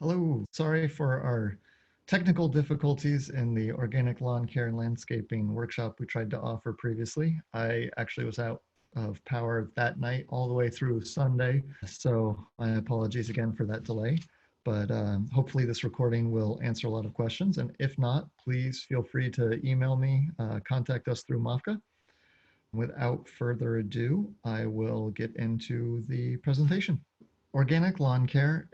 Hello, sorry for our technical difficulties in the organic lawn care and landscaping workshop we tried to offer previously. I actually was out of power that night all the way through Sunday, so my apologies again for that delay. But hopefully this recording will answer a lot of questions, and if not, please feel free to email me, contact us through MOFGA. Without further ado, I will get into the presentation. Organic lawn care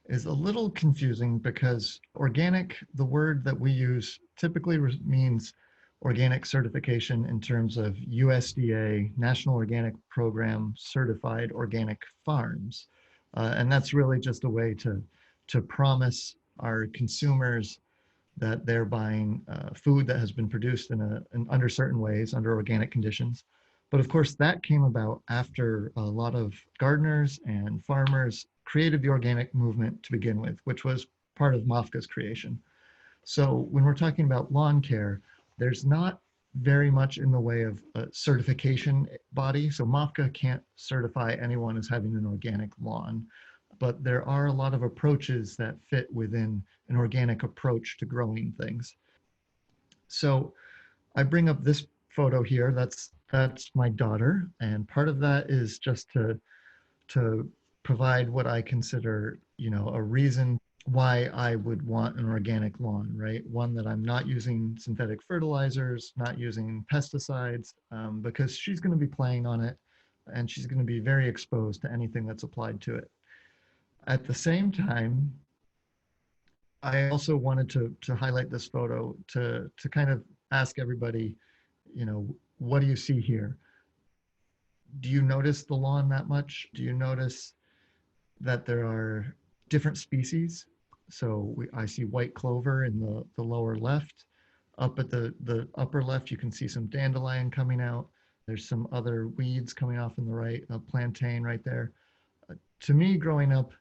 is a little confusing because organic, the word that we use typically means organic certification in terms of USDA, National Organic Program certified organic farms. And that's really just a way to promise our consumers that they're buying food that has been produced in under certain ways, under organic conditions. But of course, that came about after a lot of gardeners and farmers created the organic movement to begin with, which was part of MOFGA's creation. So when we're talking about lawn care, there's not very much in the way of a certification body. So MOFGA can't certify anyone as having an organic lawn, but there are a lot of approaches that fit within an organic approach to growing things. So I bring up this photo here. That's my daughter, and part of that is just to provide what I consider, a reason why I would want an organic lawn, right? One that I'm not using synthetic fertilizers, not using pesticides, because she's going to be playing on it, and she's going to be very exposed to anything that's applied to it. At the same time, I also wanted to highlight this photo to kind of ask everybody, what do you see here? Do you notice the lawn that much? Do you notice that there are different species? So I see white clover in the lower left. Up at the upper left, you can see some dandelion coming out. There's some other weeds coming off in the right, a plantain right there. To me, growing up,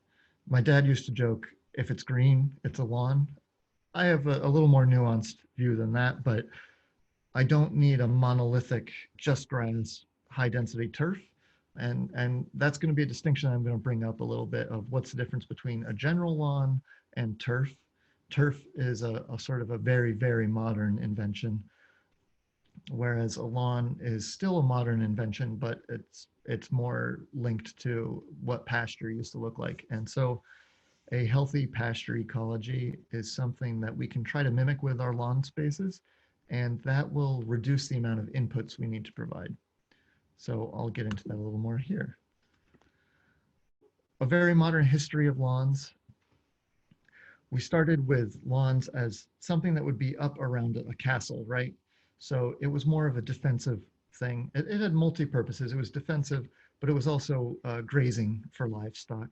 my dad used to joke, if it's green, it's a lawn. I have a little more nuanced view than that, but I don't need a monolithic, just grass, high density turf. And that's going to be a distinction I'm going to bring up a little bit of what's the difference between a general lawn and turf. Turf is a sort of a very, very modern invention, whereas a lawn is still a modern invention, but it's more linked to what pasture used to look like. And so a healthy pasture ecology is something that we can try to mimic with our lawn spaces, and that will reduce the amount of inputs we need to provide. So I'll get into that a little more here. A very modern history of lawns. We started with lawns as something that would be up around a castle, right? So it was more of a defensive thing. It had multi-purposes. It was defensive, but it was also grazing for livestock.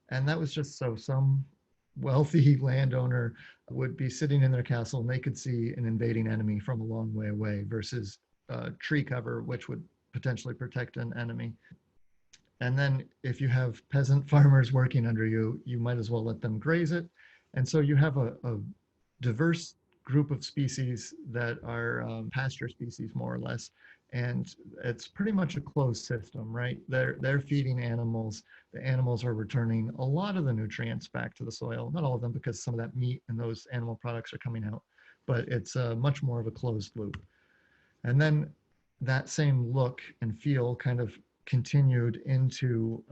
And that was just so some wealthy landowner would be sitting in their castle and they could see an invading enemy from a long way away versus tree cover, which would potentially protect an enemy. And then if you have peasant farmers working under you, you might as well let them graze it. And so you have a diverse group of species that are pasture species, more or less. And it's pretty much a closed system, right? They're feeding animals. The animals are returning a lot of the nutrients back to the soil. Not all of them, because some of that meat and those animal products are coming out, but it's much more of a closed loop. And then that same look and feel kind of continued into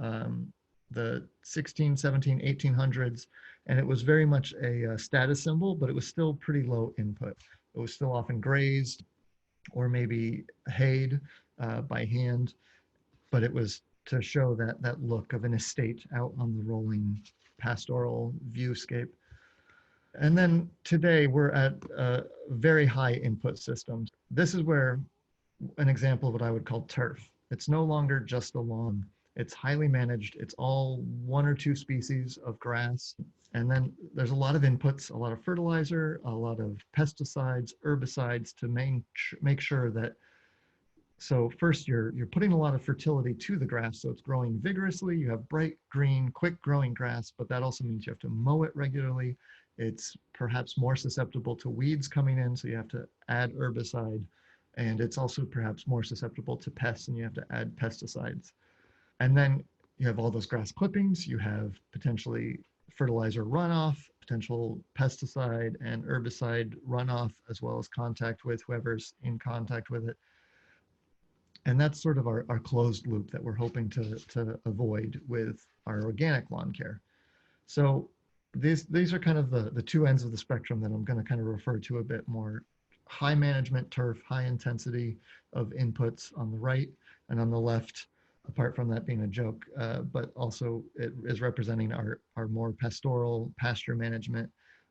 the 16, 17, 1800s, and it was very much a status symbol, but it was still pretty low input. It was still often grazed or maybe hayed by hand, but it was to show that look of an estate out on the rolling pastoral viewscape. And then today we're at very high input systems. This is where an example of what I would call turf. It's no longer just a lawn. It's highly managed. It's all one or two species of grass. And then there's a lot of inputs, a lot of fertilizer, a lot of pesticides, herbicides to make sure that, so first you're putting a lot of fertility to the grass, so it's growing vigorously. You have bright green, quick growing grass, but that also means you have to mow it regularly. It's perhaps more susceptible to weeds coming in, so you have to add herbicide. And it's also perhaps more susceptible to pests, and you have to add pesticides. And then you have all those grass clippings. You have potentially fertilizer runoff, potential pesticide and herbicide runoff, as well as contact with whoever's in contact with it. And that's sort of our closed loop that we're hoping to avoid with our organic lawn care. So these are kind of the two ends of the spectrum that I'm going to kind of refer to a bit more. High management turf, high intensity of inputs on the right, and on the left, apart from that being a joke, but also it is representing our more pastoral pasture management,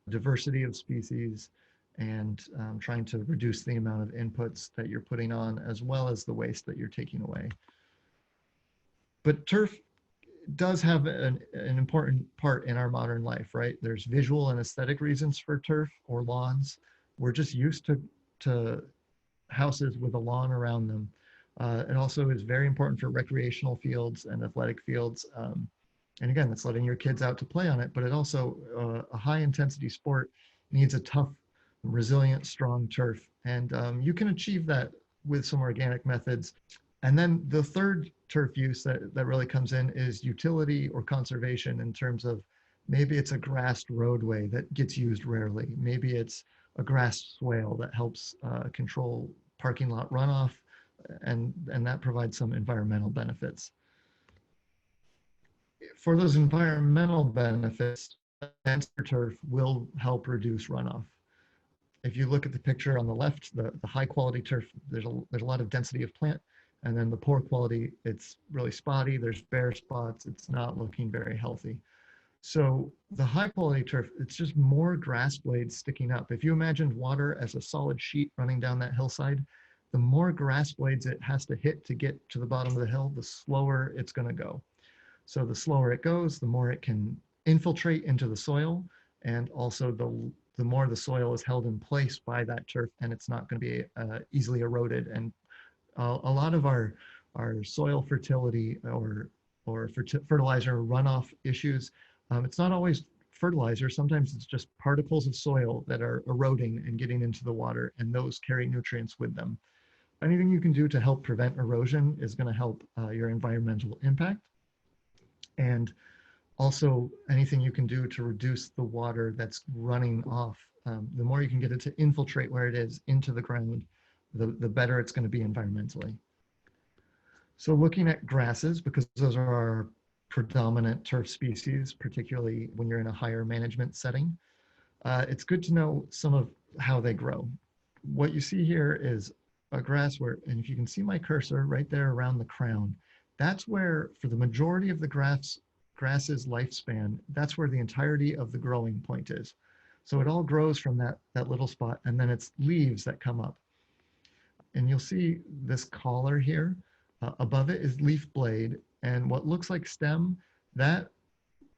diversity of species, and trying to reduce the amount of inputs that you're putting on, as well as the waste that you're taking away. But turf does have an important part in our modern life, right? There's visual and aesthetic reasons for turf or lawns. We're just used to houses with a lawn around them. It also is very important for recreational fields and athletic fields. And again, that's letting your kids out to play on it, but it also, a high intensity sport needs a tough, resilient, strong turf. And you can achieve that with some organic methods. And then the third turf use that really comes in is utility or conservation, in terms of maybe it's a grassed roadway that gets used rarely. Maybe it's a grass swale that helps control parking lot runoff, and that provides some environmental benefits. For those environmental benefits, denser turf will help reduce runoff. If you look at the picture on the left, the high quality turf, there's a lot of density of plant. And then the poor quality, it's really spotty, there's bare spots, it's not looking very healthy. So the high quality turf, it's just more grass blades sticking up. If you imagined water as a solid sheet running down that hillside, the more grass blades it has to hit to get to the bottom of the hill, the slower it's going to go. So the slower it goes, the more it can infiltrate into the soil, and also the more the soil is held in place by that turf, and it's not going to be easily eroded. And a lot of our soil fertility or fertilizer runoff issues, it's not always fertilizer. Sometimes it's just particles of soil that are eroding and getting into the water, and those carry nutrients with them. Anything you can do to help prevent erosion is going to help your environmental impact. And also anything you can do to reduce the water that's running off. The more you can get it to infiltrate where it is into the ground, the better it's going to be environmentally. So looking at grasses, because those are our predominant turf species, particularly when you're in a higher management setting, it's good to know some of how they grow. What you see here is a grass where, and if you can see my cursor right there around the crown, that's where, for the majority of the grass's lifespan, that's where the entirety of the growing point is. So it all grows from that little spot, and then it's leaves that come up. And you'll see this collar here. Above it is leaf blade, and what looks like stem, that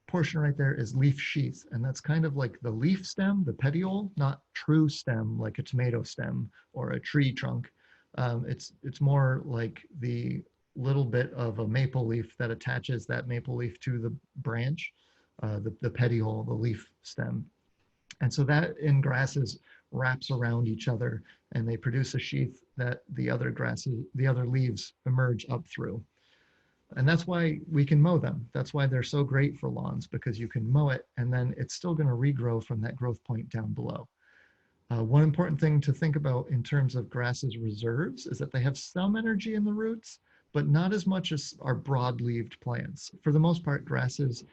portion right there is leaf sheath, and that's kind of like the leaf stem, the petiole, not true stem like a tomato stem or a tree trunk. It's more like the little bit of a maple leaf that attaches that maple leaf to the branch, the petiole, the leaf stem. And so that in grasses wraps around each other, and they produce a sheath that the other leaves emerge up through. And that's why we can mow them. That's why they're so great for lawns, because you can mow it and then it's still going to regrow from that growth point down below. One important thing to think about in terms of grasses reserves is that they have some energy in the roots, but not as much as our broad-leaved plants. For the most part, grasses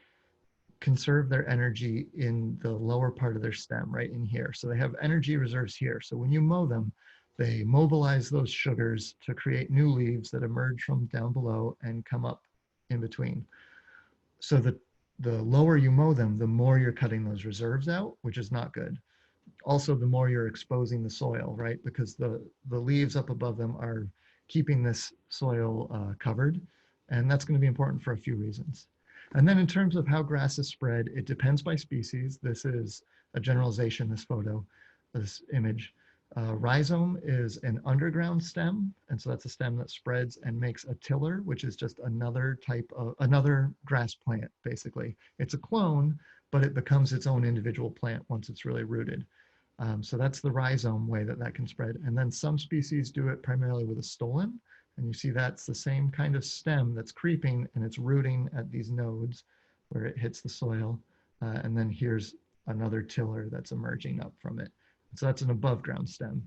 conserve their energy in the lower part of their stem, right in here. So they have energy reserves here. So when you mow them, they mobilize those sugars to create new leaves that emerge from down below and come up in between. So the lower you mow them, the more you're cutting those reserves out, which is not good. Also, the more you're exposing the soil, right? Because the leaves up above them are keeping this soil covered. And that's going to be important for a few reasons. And then in terms of how grasses spread, it depends by species. This is a generalization, this photo, this image. Rhizome is an underground stem, and so that's a stem that spreads and makes a tiller, which is just another grass plant, basically. It's a clone, but it becomes its own individual plant once it's really rooted. So that's the rhizome way that can spread. And then some species do it primarily with a stolon, and you see that's the same kind of stem that's creeping, and it's rooting at these nodes where it hits the soil. And then here's another tiller that's emerging up from it. So that's an above ground stem.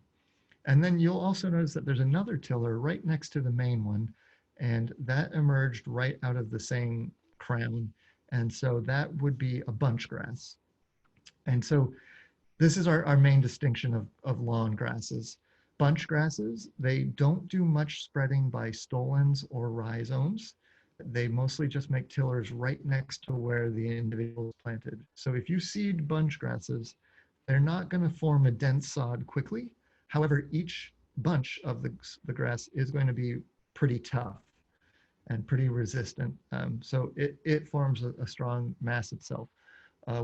And then you'll also notice that there's another tiller right next to the main one, and that emerged right out of the same crown. And so that would be a bunch grass. And so this is our main distinction of lawn grasses. Bunch grasses, they don't do much spreading by stolons or rhizomes. They mostly just make tillers right next to where the individual is planted. So if you seed bunch grasses, they're not going to form a dense sod quickly. However, each bunch of the grass is going to be pretty tough and pretty resistant. So it forms a strong mass itself. A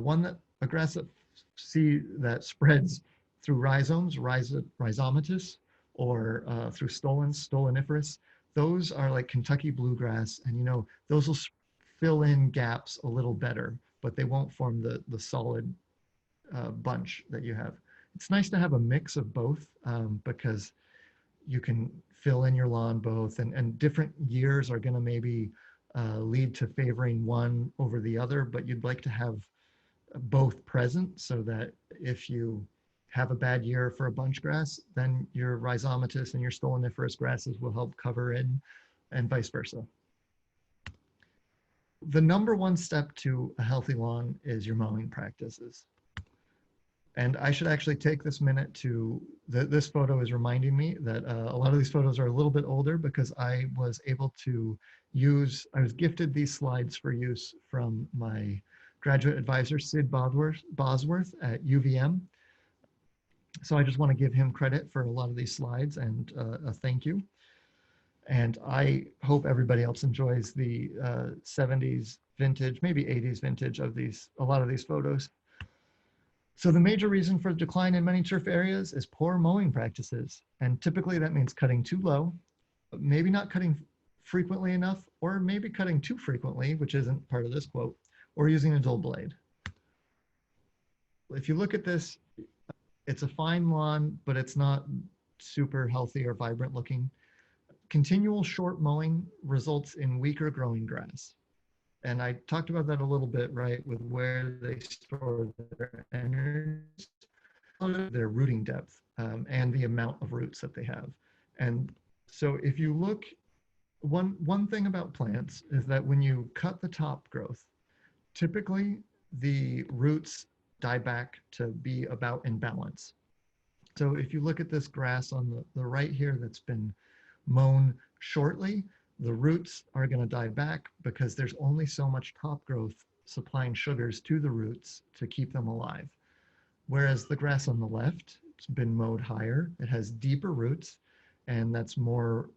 grass that spreads through rhizomes, rhizomatous, or through stoloniferous, those are like Kentucky bluegrass, and those will fill in gaps a little better, but they won't form the solid bunch that you have. It's nice to have a mix of both because you can fill in your lawn both, and different years are going to maybe lead to favoring one over the other, but you'd like to have both present so that if you have a bad year for a bunch grass, then your rhizomatous and your stoloniferous grasses will help cover in, and vice versa. The number one step to a healthy lawn is your mowing practices. And I should actually take this minute this photo is reminding me that a lot of these photos are a little bit older because I was gifted these slides for use from my graduate advisor, Sid Bosworth at UVM. So I just want to give him credit for a lot of these slides and a thank you. And I hope everybody else enjoys the 70s vintage, maybe 80s vintage of a lot of these photos. So the major reason for the decline in many turf areas is poor mowing practices. And typically that means cutting too low, maybe not cutting frequently enough, or maybe cutting too frequently, which isn't part of this quote, or using a dull blade. If you look at this, it's a fine lawn, but it's not super healthy or vibrant looking. Continual short mowing results in weaker growing grass. And I talked about that a little bit, right, with where they store their energy, their rooting depth, and the amount of roots that they have. And so if you look, one thing about plants is that when you cut the top growth, typically the roots die back to be about in balance. So if you look at this grass on the right here that's been mown shortly, the roots are going to die back because there's only so much top growth supplying sugars to the roots to keep them alive. Whereas the grass on the left, it's been mowed higher, it has deeper roots, and that's more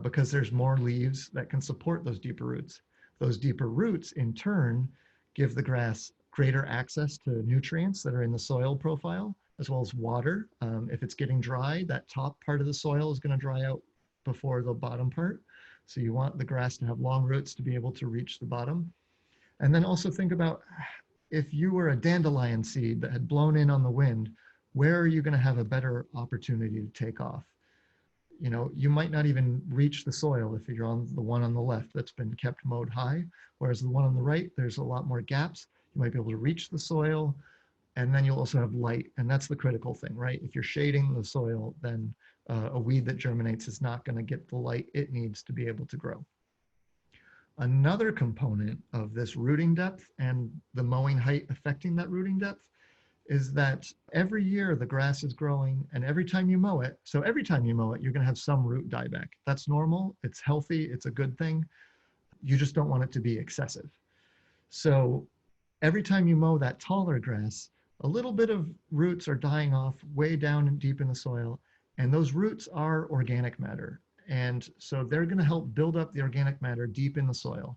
because there's more leaves that can support those deeper roots. Those deeper roots in turn give the grass greater access to nutrients that are in the soil profile, as well as water. If it's getting dry, that top part of the soil is going to dry out before the bottom part. So you want the grass to have long roots to be able to reach the bottom. And then also think about if you were a dandelion seed that had blown in on the wind, where are you going to have a better opportunity to take off? You might not even reach the soil if you're on the one on the left that's been kept mowed high, whereas the one on the right, there's a lot more gaps. You might be able to reach the soil, and then you'll also have light, and that's the critical thing, right? If you're shading the soil, then a weed that germinates is not going to get the light it needs to be able to grow. Another component of this rooting depth and the mowing height affecting that rooting depth is that every year the grass is growing, and every time you mow it, you're going to have some root dieback. That's normal, it's healthy, it's a good thing. You just don't want it to be excessive. So every time you mow that taller grass, a little bit of roots are dying off way down and deep in the soil, and those roots are organic matter. And so they're going to help build up the organic matter deep in the soil.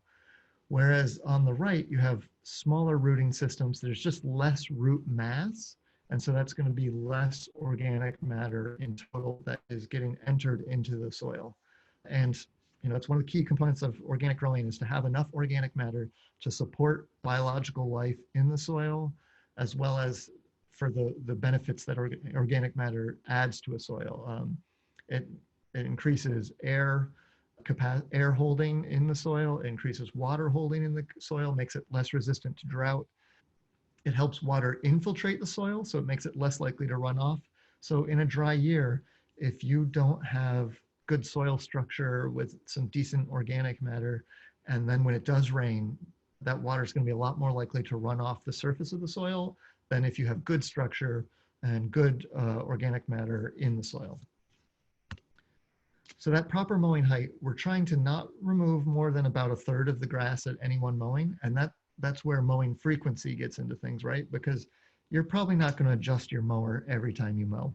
Whereas on the right, you have smaller rooting systems. There's just less root mass. And so that's going to be less organic matter in total that is getting entered into the soil. And it's one of the key components of organic growing is to have enough organic matter to support biological life in the soil, as well as for the benefits that organic matter adds to a soil. It increases air holding in the soil, it increases water holding in the soil, makes it less resistant to drought. It helps water infiltrate the soil, so it makes it less likely to run off. So in a dry year, if you don't have good soil structure with some decent organic matter, and then when it does rain, that water is going to be a lot more likely to run off the surface of the soil than if you have good structure and good organic matter in the soil. So that proper mowing height, we're trying to not remove more than about a third of the grass at any one mowing. And that's where mowing frequency gets into things, right? Because you're probably not going to adjust your mower every time you mow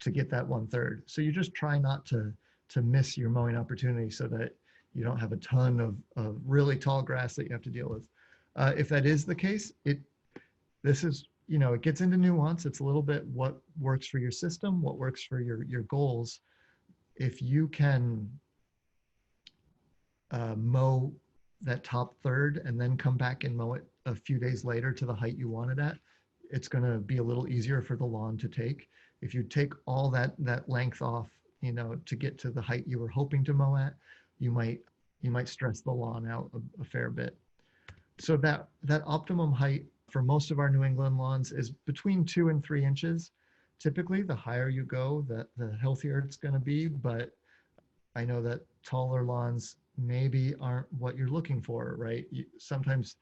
to get that 1/3. So you just try not to miss your mowing opportunity so that you don't have a ton of really tall grass that you have to deal with. If that is the case, this is, it gets into nuance. It's a little bit what works for your system, what works for your goals. If you can mow that top third and then come back and mow it a few days later to the height you want it at, it's going to be a little easier for the lawn to take. If you take all that length off, to get to the height you were hoping to mow at, you might stress the lawn out a fair bit. So that optimum height for most of our New England lawns is between 2 and 3 inches. Typically, the higher you go, the healthier it's going to be. But I know that taller lawns maybe aren't what you're looking for, right? Sometimes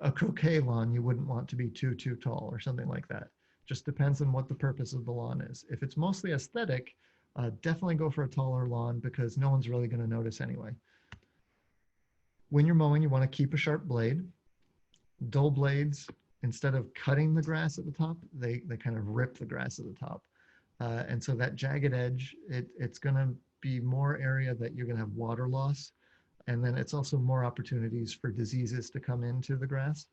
a croquet lawn, you wouldn't want to be too tall or something like that. Just depends on what the purpose of the lawn is. If it's mostly aesthetic, definitely go for a taller lawn because no one's really going to notice anyway. When you're mowing, you want to keep a sharp blade. Dull blades, instead of cutting the grass at the top, they kind of rip the grass at the top. And so that jagged edge, it's going to be more area that you're going to have water loss. And then it's also more opportunities for diseases to come into the grass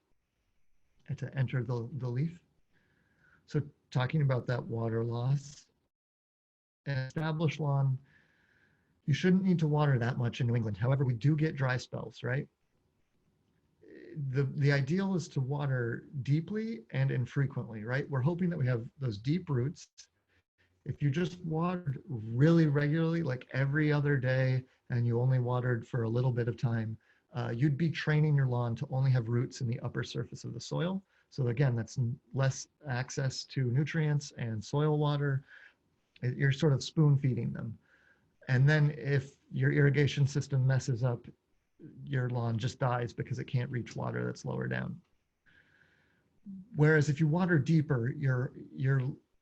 and to enter the leaf. So talking about that water loss, an established lawn, you shouldn't need to water that much in New England. However, we do get dry spells, right? The ideal is to water deeply and infrequently, right? We're hoping that we have those deep roots. If you just watered really regularly, like every other day, and you only watered for a little bit of time, you'd be training your lawn to only have roots in the upper surface of the soil. So again, that's less access to nutrients and soil water. You're sort of spoon feeding them. And then if your irrigation system messes up, your lawn just dies because it can't reach water that's lower down. Whereas if you water deeper, you're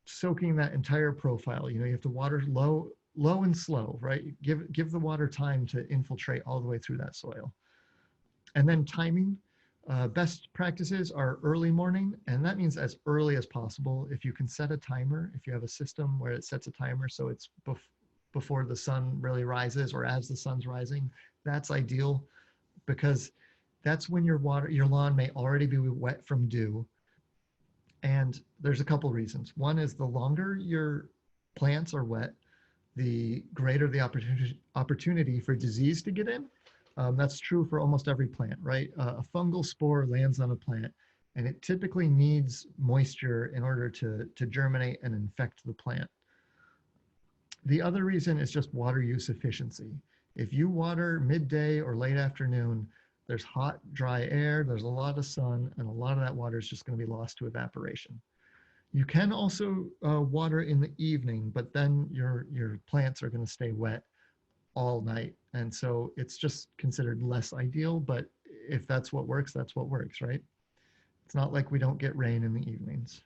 soaking that entire profile. You have to water low and slow, right? Give the water time to infiltrate all the way through that soil. And then timing. Best practices are early morning, and that means as early as possible. If you can set a timer, if you have a system where it sets a timer so it's before the sun really rises or as the sun's rising, that's ideal because that's when your lawn may already be wet from dew. And there's a couple reasons. One is the longer your plants are wet, the greater the opportunity for disease to get in. That's true for almost every plant, right? A fungal spore lands on a plant and it typically needs moisture in order to germinate and infect the plant. The other reason is just water use efficiency. If you water midday or late afternoon, there's hot, dry air, there's a lot of sun, and a lot of that water is just going to be lost to evaporation. You can also water in the evening, but then your plants are going to stay wet all night. And so it's just considered less ideal, but if that's what works, that's what works, right? It's not like we don't get rain in the evenings.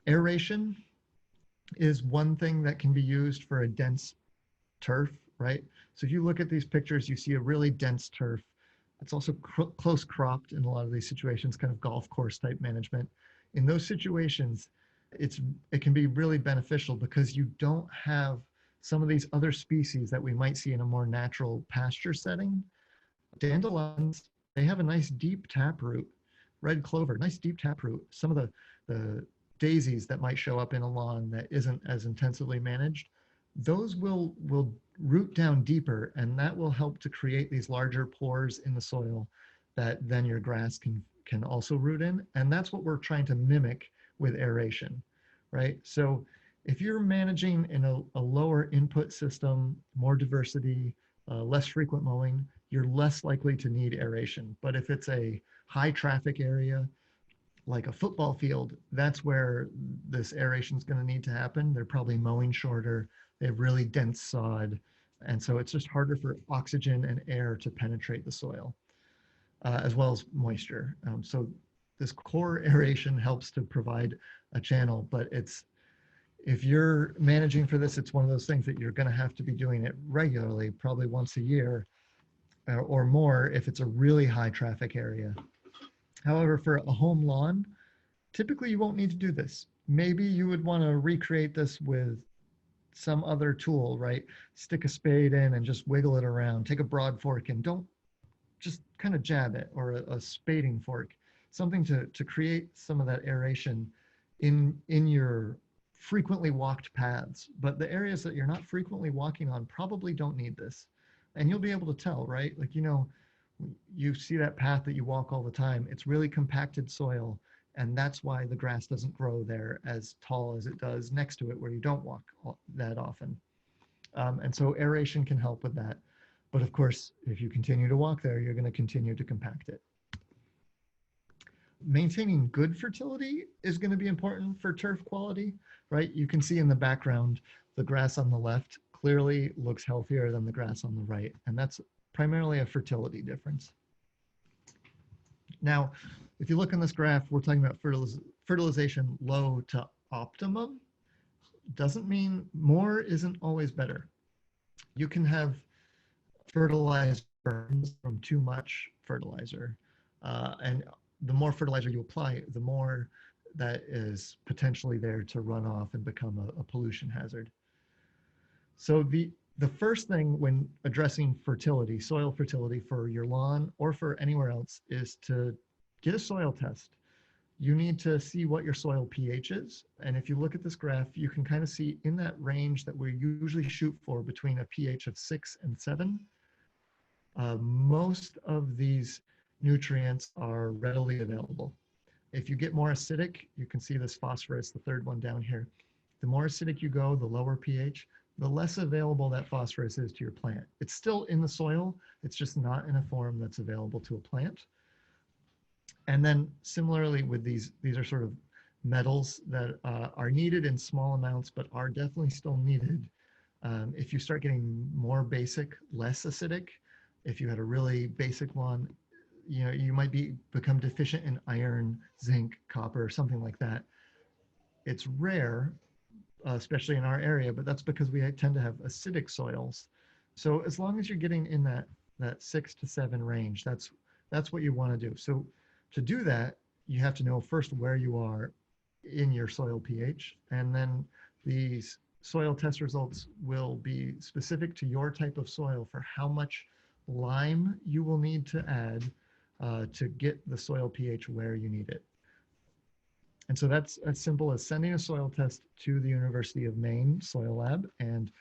Aeration is one thing that can be used for a dense turf, right? So if you look at these pictures, you see a really dense turf. It's also close cropped in a lot of these situations, kind of golf course type management. In those situations, it can be really beneficial because you don't have some of these other species that we might see in a more natural pasture setting. Dandelions, they have a nice deep taproot. Red clover, nice deep taproot. Some of the daisies that might show up in a lawn that isn't as intensively managed, those will root down deeper, and that will help to create these larger pores in the soil that then your grass can also root in. And that's what we're trying to mimic with aeration, right? So if you're managing in a lower input system, more diversity, less frequent mowing, you're less likely to need aeration. But if it's a high traffic area, like a football field, that's where this aeration is going to need to happen. They're probably mowing shorter. They have really dense sod. And so it's just harder for oxygen and air to penetrate the soil, as well as moisture. So this core aeration helps to provide a channel, but if you're managing for this, it's one of those things that you're going to have to be doing it regularly, probably once a year or more if it's a really high traffic area. However, for a home lawn, typically you won't need to do this. Maybe you would want to recreate this with some other tool, right? Stick a spade in and just wiggle it around. Take a broad fork and don't just kind of jab it, or a spading fork, something to create some of that aeration in your frequently walked paths. But the areas that you're not frequently walking on probably don't need this. And you'll be able to tell, right? Like, you see that path that you walk all the time. It's really compacted soil, and that's why the grass doesn't grow there as tall as it does next to it where you don't walk that often. And so aeration can help with that. But of course, if you continue to walk there, you're going to continue to compact it. Maintaining good fertility is going to be important for turf quality, right? You can see in the background, the grass on the left clearly looks healthier than the grass on the right, and that's primarily a fertility difference. Now, if you look in this graph, we're talking about fertilization low to optimum. Doesn't mean more isn't always better. You can have fertilizer from too much fertilizer, and the more fertilizer you apply, the more that is potentially there to run off and become a pollution hazard. So the first thing when addressing fertility, soil fertility for your lawn or for anywhere else, is to get a soil test. You need to see what your soil pH is. And if you look at this graph, you can kind of see in that range that we usually shoot for between a pH of 6 and 7. Most of these nutrients are readily available. If you get more acidic, you can see this phosphorus, the third one down here. The more acidic you go, the lower pH, the less available that phosphorus is to your plant. It's still in the soil, it's just not in a form that's available to a plant. And then similarly with these are sort of metals that are needed in small amounts, but are definitely still needed. If you start getting more basic, less acidic, if you had a really basic lawn, you might become deficient in iron, zinc, copper, something like that. It's rare, especially in our area, but that's because we tend to have acidic soils. So as long as you're getting in that 6 to 7 range, that's what you want to do. So to do that, you have to know first where you are in your soil pH, and then these soil test results will be specific to your type of soil for how much lime you will need to add to get the soil pH where you need it. And so that's as simple as sending a soil test to the University of Maine Soil Lab, and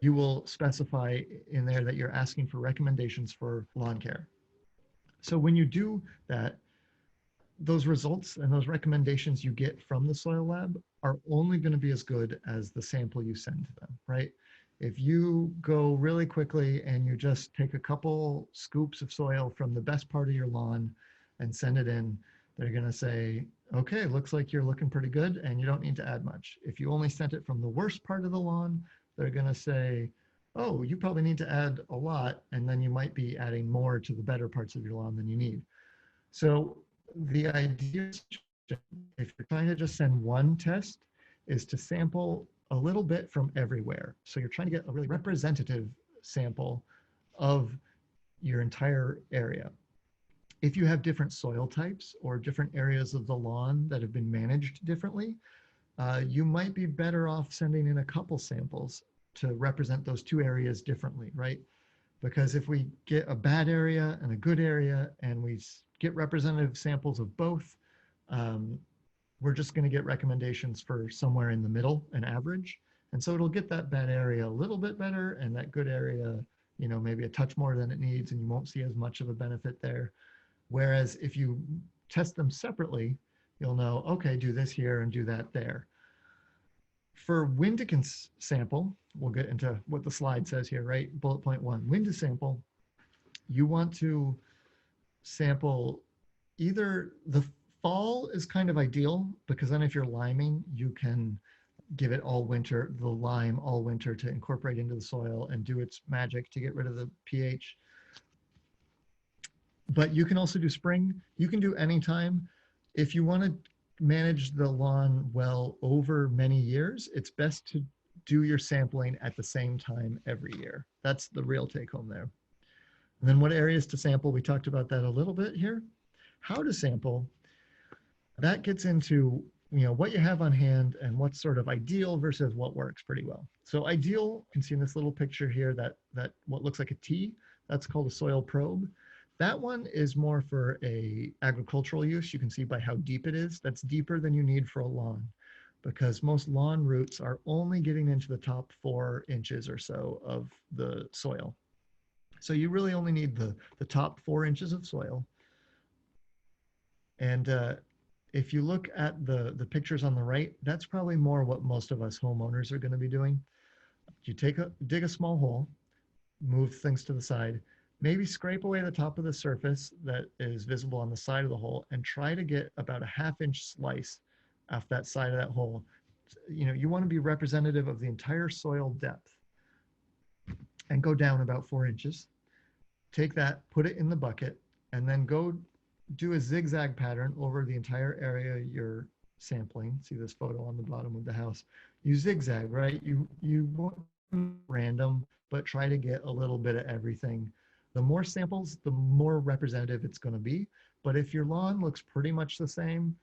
you will specify in there that you're asking for recommendations for lawn care. So when you do that, those results and those recommendations you get from the soil lab are only going to be as good as the sample you send to them, right? If you go really quickly and you just take a couple scoops of soil from the best part of your lawn and send it in, they're going to say, okay, looks like you're looking pretty good and you don't need to add much. If you only sent it from the worst part of the lawn, they're going to say, oh, you probably need to add a lot, and then you might be adding more to the better parts of your lawn than you need. So the idea, if you're trying to just send one test, is to sample a little bit from everywhere. So you're trying to get a really representative sample of your entire area. If you have different soil types or different areas of the lawn that have been managed differently, you might be better off sending in a couple samples to represent those two areas differently, right? Because if we get a bad area and a good area and we get representative samples of both, we're just going to get recommendations for somewhere in the middle, an average. And so it'll get that bad area a little bit better and that good area, maybe a touch more than it needs, and you won't see as much of a benefit there. Whereas if you test them separately, you'll know, okay, do this here and do that there. For when to sample, we'll get into what the slide says here, right? Bullet point 1, when to sample, you want to sample either the Fall is kind of ideal because then if you're liming, you can give it all winter, the lime all winter to incorporate into the soil and do its magic to get rid of the pH. But you can also do spring. You can do anytime. If you want to manage the lawn well over many years, it's best to do your sampling at the same time every year. That's the real take home there. And then what areas to sample? We talked about that a little bit here. How to sample, that gets into what you have on hand and what's sort of ideal versus what works pretty well. So ideal, you can see in this little picture here that what looks like a T, that's called a soil probe. That one is more for a agricultural use. You can see by how deep it is. That's deeper than you need for a lawn because most lawn roots are only getting into the top 4 inches or so of the soil. So you really only need the top 4 inches of soil. And if you look at the pictures on the right, that's probably more what most of us homeowners are going to be doing. You dig a small hole, move things to the side, maybe scrape away the top of the surface that is visible on the side of the hole and try to get about a 1/2 inch slice off that side of that hole. You want to be representative of the entire soil depth and go down about 4 inches. Take that, put it in the bucket, and then go do a zigzag pattern over the entire area you're sampling. See this photo on the bottom of the house. You zigzag, right? You want random, but try to get a little bit of everything. The more samples, the more representative it's going to be. But if your lawn looks pretty much the same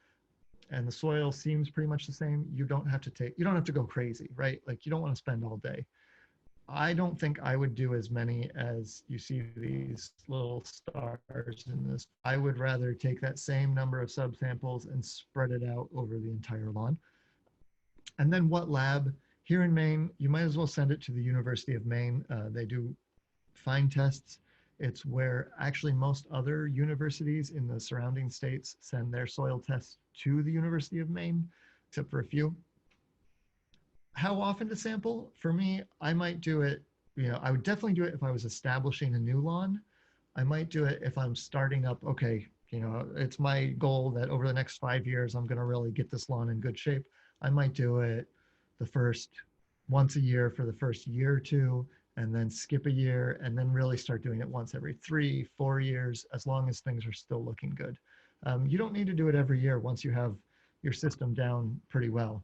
and the soil seems pretty much the same, you don't have to go crazy, right? Like you don't want to spend all day. I don't think I would do as many as you see these little stars in this. I would rather take that same number of subsamples and spread it out over the entire lawn. And then what lab? Here in Maine, you might as well send it to the University of Maine. They do fine tests. It's where actually most other universities in the surrounding states send their soil tests to the University of Maine, except for a few. How often to sample? For me, I might do it, I would definitely do it if I was establishing a new lawn. I might do it if I'm starting up, okay, it's my goal that over the next 5 years, I'm going to really get this lawn in good shape. I might do it once a year for the first year or two, and then skip a year, and then really start doing it once every 3-4 years, as long as things are still looking good. You don't need to do it every year once you have your system down pretty well.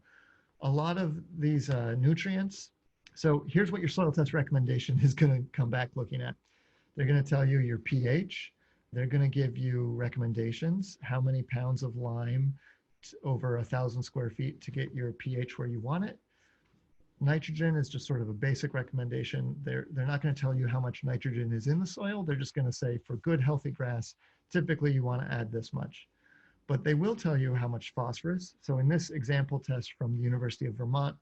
A lot of these nutrients, so here's what your soil test recommendation is going to come back looking at. They're going to tell you your pH. They're going to give you recommendations, how many pounds of lime over 1,000 square feet to get your pH where you want it. Nitrogen is just sort of a basic recommendation. They're not going to tell you how much nitrogen is in the soil. They're just going to say for good, healthy grass, typically you want to add this much. But they will tell you how much phosphorus. So in this example test from the University of Vermont,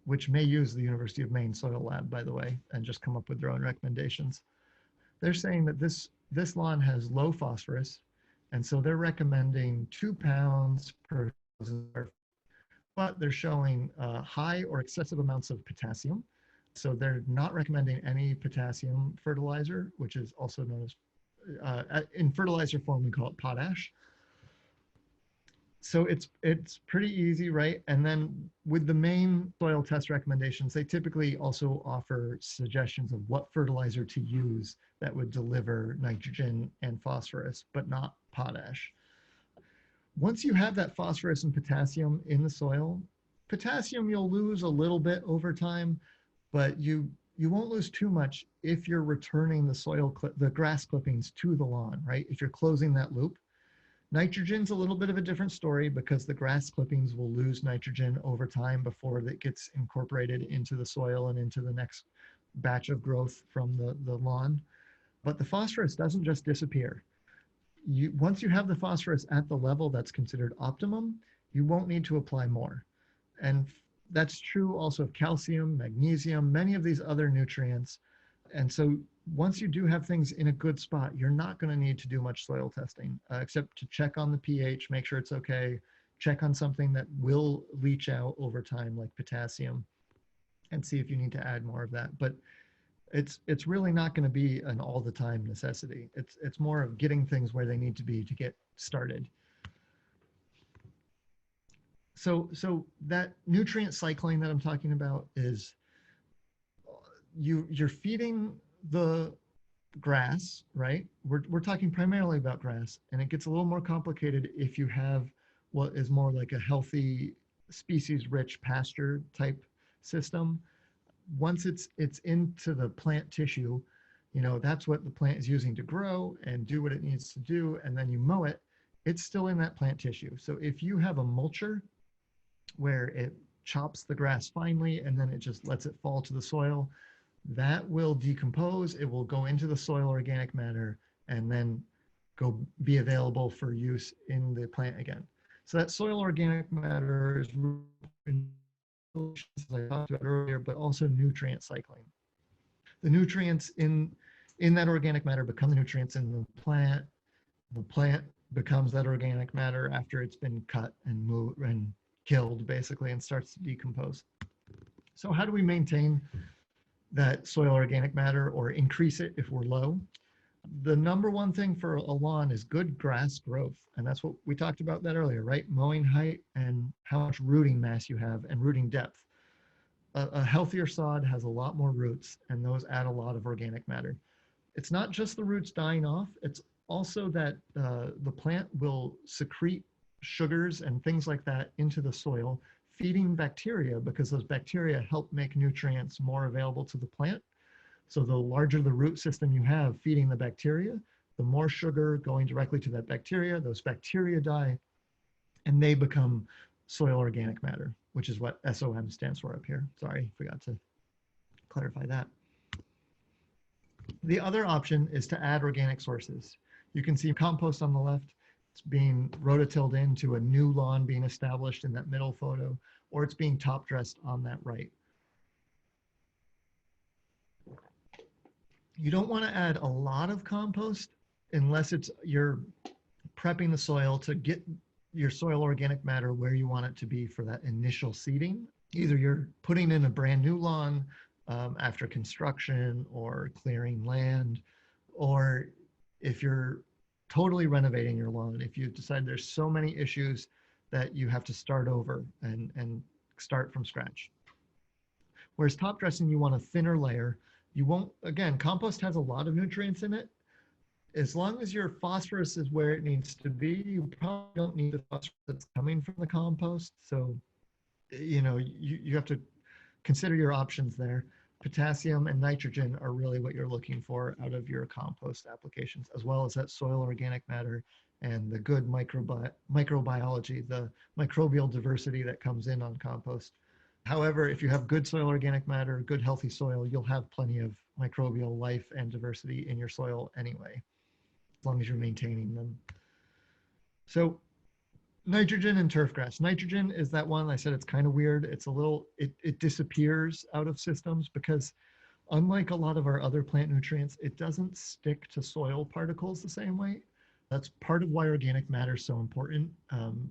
which may use the University of Maine soil lab, by the way, and just come up with their own recommendations, they're saying that this lawn has low phosphorus, and so they're recommending 2 pounds per 1,000 square feet. But they're showing high or excessive amounts of potassium. So they're not recommending any potassium fertilizer, which is also known as, in fertilizer form, we call it potash. So it's pretty easy, right? And then with the main soil test recommendations, they typically also offer suggestions of what fertilizer to use that would deliver nitrogen and phosphorus, but not potash. Once you have that phosphorus and potassium in the soil, potassium you'll lose a little bit over time, but you won't lose too much if you're returning the grass clippings to the lawn, right? If you're closing that loop. Nitrogen's a little bit of a different story because the grass clippings will lose nitrogen over time before it gets incorporated into the soil and into the next batch of growth from the lawn. But the phosphorus doesn't just disappear. Once you have the phosphorus at the level that's considered optimum, you won't need to apply more. And that's true also of calcium, magnesium, many of these other nutrients. And so once you do have things in a good spot, you're not going to need to do much soil testing, except to check on the pH, make sure it's okay, check on something that will leach out over time, like potassium, and see if you need to add more of that. But it's really not going to be an all the time necessity. It's more of getting things where they need to be to get started. So that nutrient cycling that I'm talking about is you're feeding the grass, right? We're talking primarily about grass, and it gets a little more complicated if you have what is more like a healthy species-rich pasture type system. Once it's into the plant tissue, you know, that's what the plant is using to grow and do what it needs to do, and then you mow it, it's still in that plant tissue. So if you have a mulcher where it chops the grass finely and then it just lets it fall to the soil, that will decompose, it will go into the soil organic matter and then go be available for use in the plant again. So that soil organic matter is, as I talked about earlier, but also nutrient cycling. The nutrients in that organic matter become the nutrients in the plant. The plant becomes that organic matter after it's been cut and moved and killed, basically, and starts to decompose. So how do we maintain that soil organic matter or increase it if we're low? The number one thing for a lawn is good grass growth. And that's what we talked about that earlier, right? Mowing height and how much rooting mass you have and rooting depth. A healthier sod has a lot more roots, and those add a lot of organic matter. It's not just the roots dying off, it's also that the plant will secrete sugars and things like that into the soil, feeding bacteria, because those bacteria help make nutrients more available to the plant. So the larger the root system you have feeding the bacteria, the more sugar going directly to that bacteria, those bacteria die, and they become soil organic matter, which is what SOM stands for up here. Sorry, forgot to clarify that. The other option is to add organic sources. You can see compost on the left. It's being rototilled into a new lawn being established in that middle photo, or it's being top dressed on that right. You don't want to add a lot of compost unless you're prepping the soil to get your soil organic matter where you want it to be for that initial seeding. Either you're putting in a brand new lawn after construction or clearing land, or if you're totally renovating your lawn, if you decide there's so many issues that you have to start over and start from scratch. Whereas top dressing, you want a thinner layer. You won't, again, compost has a lot of nutrients in it. As long as your phosphorus is where it needs to be, you probably don't need the phosphorus that's coming from the compost. So, you know, you have to consider your options there. Potassium and nitrogen are really what you're looking for out of your compost applications, as well as that soil organic matter and the good microbiology, the microbial diversity that comes in on compost. However, if you have good soil organic matter, good healthy soil, you'll have plenty of microbial life and diversity in your soil anyway, as long as you're maintaining them. So nitrogen and turfgrass. Nitrogen is that one I said it's kind of weird. It's a little, it disappears out of systems because unlike a lot of our other plant nutrients, it doesn't stick to soil particles the same way. That's part of why organic matter is so important.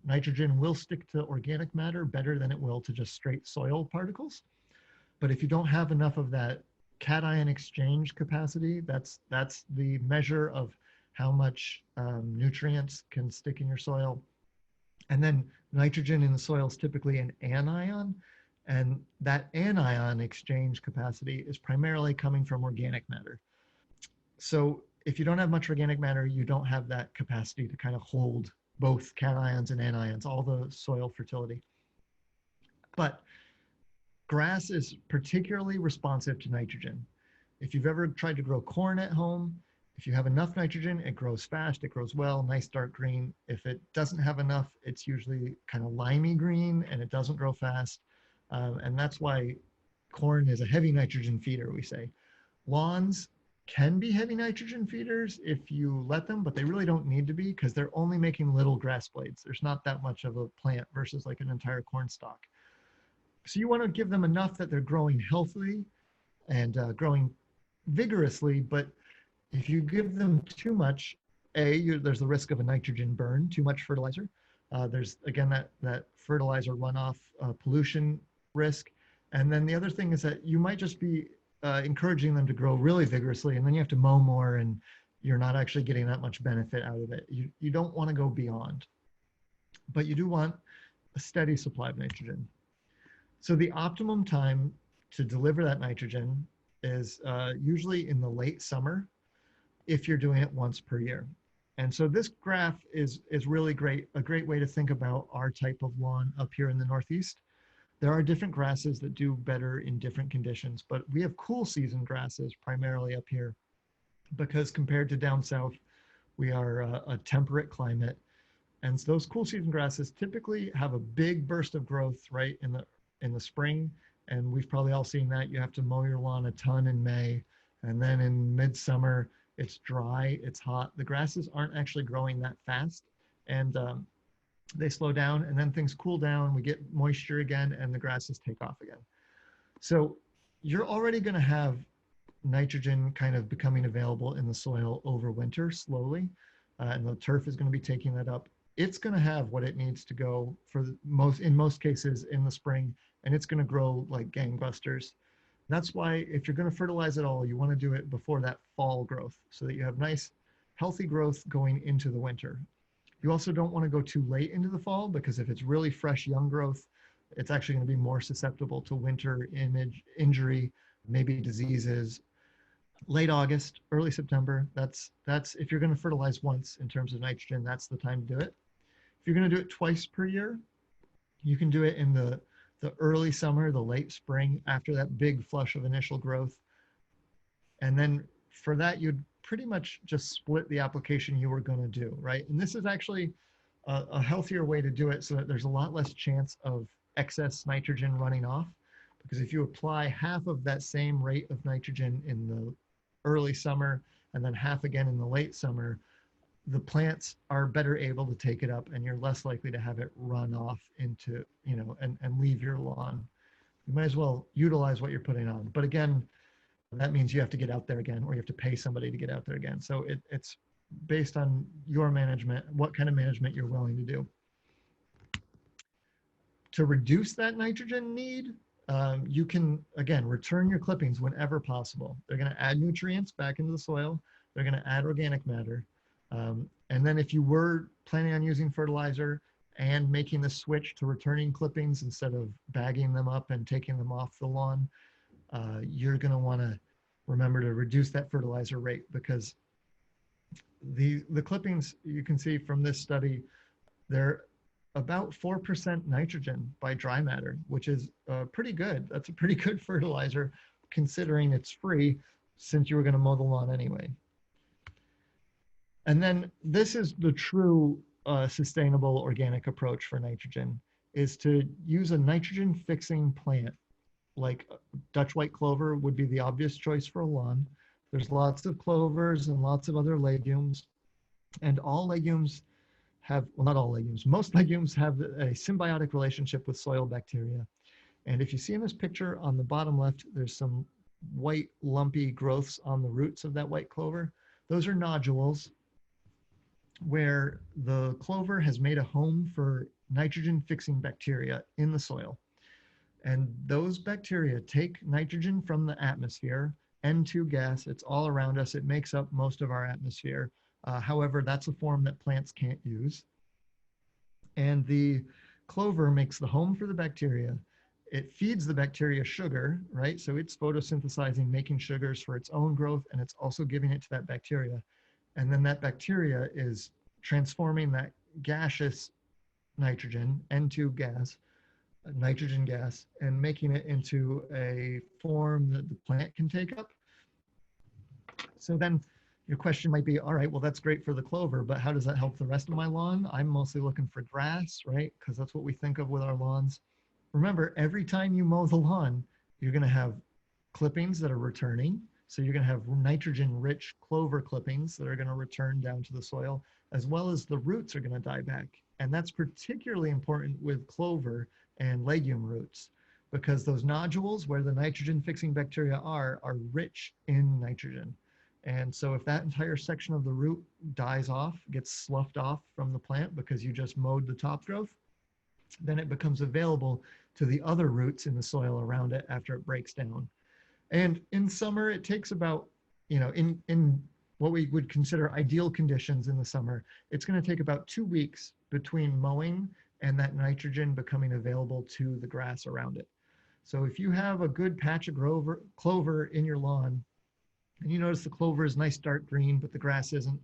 Nitrogen will stick to organic matter better than it will to just straight soil particles. But if you don't have enough of that cation exchange capacity, that's the measure of how much nutrients can stick in your soil. And then nitrogen in the soil is typically an anion, and that anion exchange capacity is primarily coming from organic matter. So if you don't have much organic matter, you don't have that capacity to kind of hold both cations and anions, all the soil fertility. But grass is particularly responsive to nitrogen. If you've ever tried to grow corn at home, if you have enough nitrogen, it grows fast, it grows well, nice dark green. If it doesn't have enough, it's usually kind of limey green and it doesn't grow fast. And that's why corn is a heavy nitrogen feeder, we say. Lawns can be heavy nitrogen feeders if you let them, but they really don't need to be because they're only making little grass blades. There's not that much of a plant versus like an entire corn stalk. So you want to give them enough that they're growing healthily and growing vigorously, but if you give them too much, there's the risk of a nitrogen burn, too much fertilizer. There's, again, that fertilizer runoff pollution risk. And then the other thing is that you might just be encouraging them to grow really vigorously, and then you have to mow more, and you're not actually getting that much benefit out of it. You don't want to go beyond. But you do want a steady supply of nitrogen. So the optimum time to deliver that nitrogen is usually in the late summer if you're doing it once per year. And so this graph is really great, a great way to think about our type of lawn up here in the Northeast. There are different grasses that do better in different conditions, but we have cool season grasses primarily up here because compared to down south, we are a temperate climate. And so those cool season grasses typically have a big burst of growth right in the spring. And we've probably all seen that. You have to mow your lawn a ton in May. And then in midsummer, it's dry, it's hot. The grasses aren't actually growing that fast. And they slow down, and then things cool down, we get moisture again, and the grasses take off again. So you're already going to have nitrogen kind of becoming available in the soil over winter slowly, and the turf is going to be taking that up. It's going to have what it needs to go for in most cases in the spring, and it's going to grow like gangbusters. That's why if you're going to fertilize at all, you want to do it before that fall growth so that you have nice, healthy growth going into the winter. You also don't want to go too late into the fall because if it's really fresh young growth, it's actually going to be more susceptible to winter injury, maybe diseases. Late August, early September, that's if you're going to fertilize once in terms of nitrogen, that's the time to do it. If you're going to do it twice per year, you can do it in the early summer, the late spring, after that big flush of initial growth. And then for that, you'd pretty much just split the application you were going to do, right? And this is actually a healthier way to do it so that there's a lot less chance of excess nitrogen running off. Because if you apply half of that same rate of nitrogen in the early summer and then half again in the late summer, the plants are better able to take it up and you're less likely to have it run off into, and leave your lawn. You might as well utilize what you're putting on. But again, that means you have to get out there again, or you have to pay somebody to get out there again. So it's based on your management, what kind of management you're willing to do. To reduce that nitrogen need, you can, again, return your clippings whenever possible. They're going to add nutrients back into the soil. They're going to add organic matter. And then if you were planning on using fertilizer and making the switch to returning clippings instead of bagging them up and taking them off the lawn, you're going to want to remember to reduce that fertilizer rate because the clippings you can see from this study, they're about 4% nitrogen by dry matter, which is pretty good. That's a pretty good fertilizer considering it's free since you were going to mow the lawn anyway. And then this is the true sustainable organic approach for nitrogen, is to use a nitrogen fixing plant. Like Dutch white clover would be the obvious choice for a lawn. There's lots of clovers and lots of other legumes, and all legumes have, well, not all legumes, most legumes have a symbiotic relationship with soil bacteria. And if you see in this picture on the bottom left, there's some white lumpy growths on the roots of that white clover. Those are nodules where the clover has made a home for nitrogen fixing bacteria in the soil. And those bacteria take nitrogen from the atmosphere, N2 gas, it's all around us, it makes up most of our atmosphere. However, that's a form that plants can't use. And the clover makes the home for the bacteria. It feeds the bacteria sugar, right? So it's photosynthesizing, making sugars for its own growth, and it's also giving it to that bacteria. And then that bacteria is transforming that gaseous nitrogen, N2 gas, nitrogen gas, and making it into a form that the plant can take up. So then your question might be, all right, well, that's great for the clover, but how does that help the rest of my lawn? I'm mostly looking for grass, right? Because that's what we think of with our lawns. Remember, every time you mow the lawn, you're going to have clippings that are returning. So you're going to have nitrogen-rich clover clippings that are going to return down to the soil, as well as the roots are going to die back. And that's particularly important with clover and legume roots, because those nodules where the nitrogen-fixing bacteria are rich in nitrogen. And so if that entire section of the root dies off, gets sloughed off from the plant because you just mowed the top growth, then it becomes available to the other roots in the soil around it after it breaks down. And in summer, it takes about, in what we would consider ideal conditions in the summer, it's going to take about 2 weeks between mowing and that nitrogen becoming available to the grass around it. So if you have a good patch of clover in your lawn, and you notice the clover is nice dark green, but the grass isn't,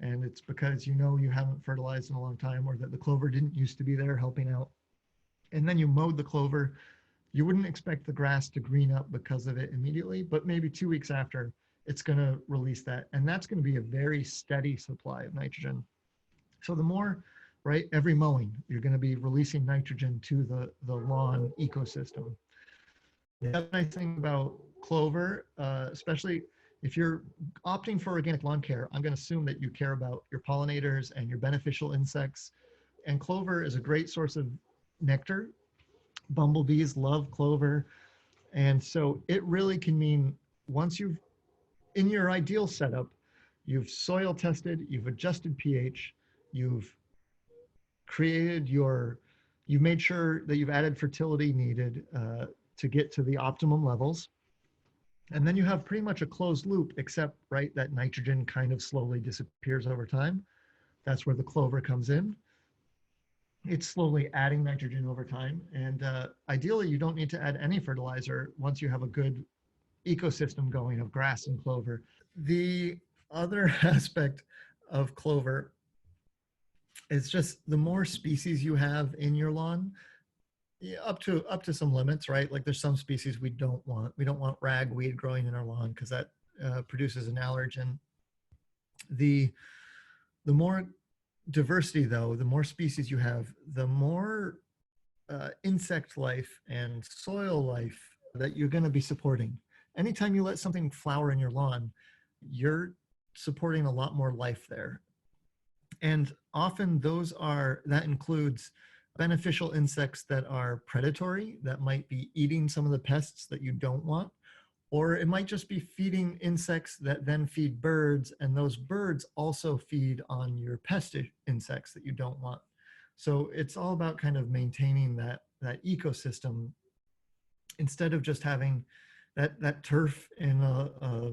and it's because you know you haven't fertilized in a long time, or that the clover didn't used to be there helping out, and then you mowed the clover, you wouldn't expect the grass to green up because of it immediately, but maybe 2 weeks after, it's going to release that. And that's going to be a very steady supply of nitrogen. So the more, right, every mowing, you're going to be releasing nitrogen to the lawn ecosystem. The other nice thing about clover, especially if you're opting for organic lawn care, I'm going to assume that you care about your pollinators and your beneficial insects. And clover is a great source of nectar. Bumblebees love clover. And so it really can mean once you've, in your ideal setup, you've soil tested, you've adjusted pH, you've you've made sure that you've added fertility needed to get to the optimum levels. And then you have pretty much a closed loop, except, right, that nitrogen kind of slowly disappears over time. That's where the clover comes in. It's slowly adding nitrogen over time. And ideally, you don't need to add any fertilizer once you have a good ecosystem going of grass and clover. The other aspect of clover is just the more species you have in your lawn, yeah, up to some limits, right? Like there's some species we don't want. We don't want ragweed growing in our lawn because that produces an allergen. The more diversity, though, the more species you have, the more insect life and soil life that you're going to be supporting. Anytime you let something flower in your lawn, you're supporting a lot more life there. And often that includes beneficial insects that are predatory, that might be eating some of the pests that you don't want, or it might just be feeding insects that then feed birds, and those birds also feed on your pest insects that you don't want. So it's all about kind of maintaining that ecosystem instead of just having that turf in a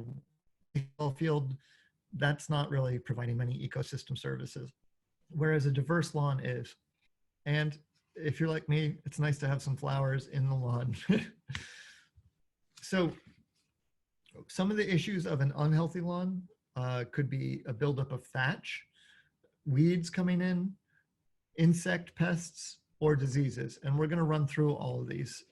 baseball field. That's not really providing many ecosystem services, whereas a diverse lawn is. And if you're like me, it's nice to have some flowers in the lawn. So some of the issues of an unhealthy lawn could be a buildup of thatch, weeds coming in, insect pests, or diseases. And we're going to run through all of these.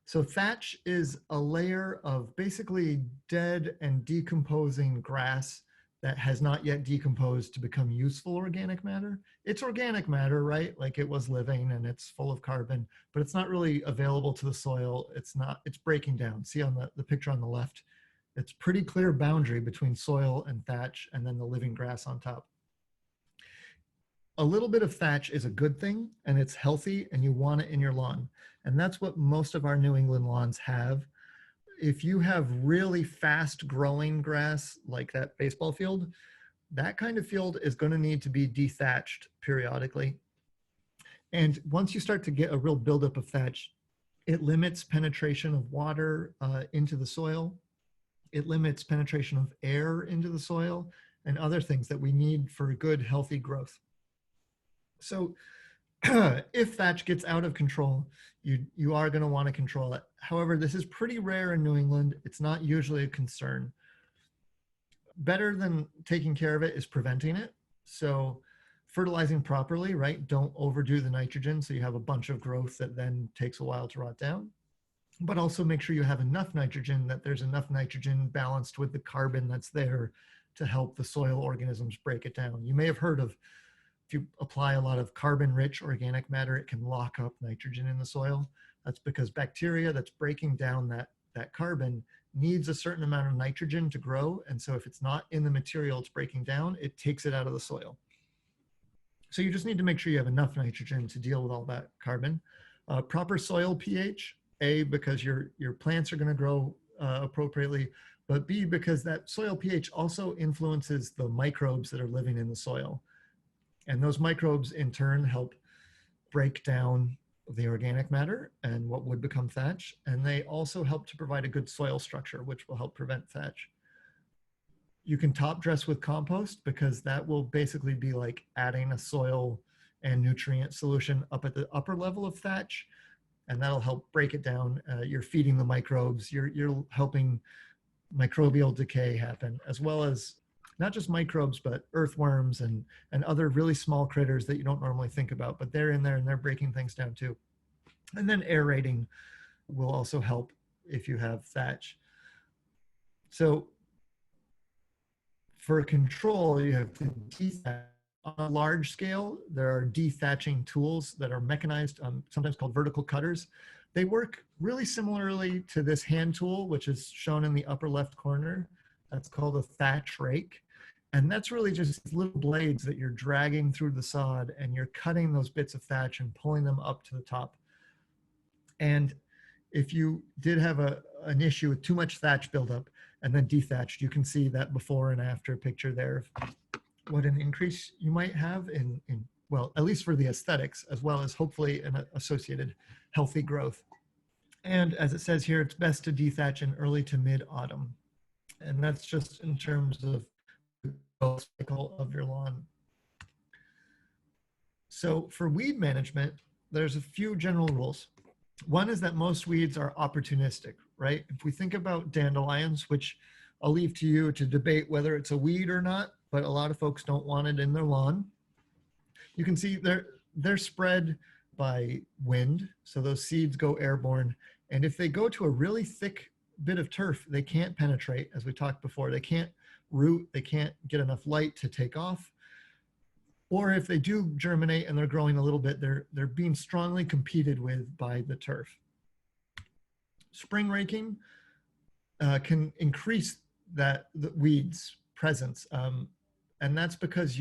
So thatch is a layer of basically dead and decomposing grass that has not yet decomposed to become useful organic matter. It's organic matter, right? Like it was living and it's full of carbon, but it's not really available to the soil. It's breaking down. See on the picture on the left, it's pretty clear boundary between soil and thatch and then the living grass on top. A little bit of thatch is a good thing and it's healthy and you want it in your lawn. And that's what most of our New England lawns have. If you have really fast growing grass like that baseball field, that kind of field is going to need to be dethatched periodically. And once you start to get a real buildup of thatch, it limits penetration of water into the soil. It limits penetration of air into the soil and other things that we need for good, healthy growth. So if thatch gets out of control, you are going to want to control it. However, this is pretty rare in New England. It's not usually a concern. Better than taking care of it is preventing it. So fertilizing properly, right? Don't overdo the nitrogen so you have a bunch of growth that then takes a while to rot down. But also make sure you have enough nitrogen, that there's enough nitrogen balanced with the carbon that's there to help the soil organisms break it down. You may have heard of, if you apply a lot of carbon-rich organic matter, it can lock up nitrogen in the soil. That's because bacteria that's breaking down that carbon needs a certain amount of nitrogen to grow. And so if it's not in the material it's breaking down, it takes it out of the soil. So you just need to make sure you have enough nitrogen to deal with all that carbon. Proper soil pH, A, because your plants are going to grow appropriately, but B, because that soil pH also influences the microbes that are living in the soil. And those microbes in turn help break down the organic matter and what would become thatch. And they also help to provide a good soil structure, which will help prevent thatch. You can top dress with compost because that will basically be like adding a soil and nutrient solution up at the upper level of thatch, and that'll help break it down. You're feeding the microbes, you're helping microbial decay happen, as well as not just microbes, but earthworms and other really small critters that you don't normally think about, but they're in there and they're breaking things down too. And then aerating will also help if you have thatch. So for control, you have to dethatch. On a large scale, there are dethatching tools that are mechanized, sometimes called vertical cutters. They work really similarly to this hand tool, which is shown in the upper left corner. That's called a thatch rake. And that's really just little blades that you're dragging through the sod, and you're cutting those bits of thatch and pulling them up to the top. And if you did have an issue with too much thatch buildup and then dethatched, you can see that before and after picture there of what an increase you might have in well, at least for the aesthetics, as well as hopefully an associated healthy growth. And as it says here, it's best to dethatch in early to mid-autumn. And that's just in terms of the growth cycle of your lawn. So for weed management, there's a few general rules. One is that most weeds are opportunistic, right? If we think about dandelions, which I'll leave to you to debate whether it's a weed or not, but a lot of folks don't want it in their lawn. You can see they're spread by wind, so those seeds go airborne. And if they go to a really thick bit of turf, they can't penetrate, as we talked before. They can't root, they can't get enough light to take off. Or if they do germinate and they're growing a little bit, they're being strongly competed with by the turf. Spring raking can increase the weeds presence. And that's because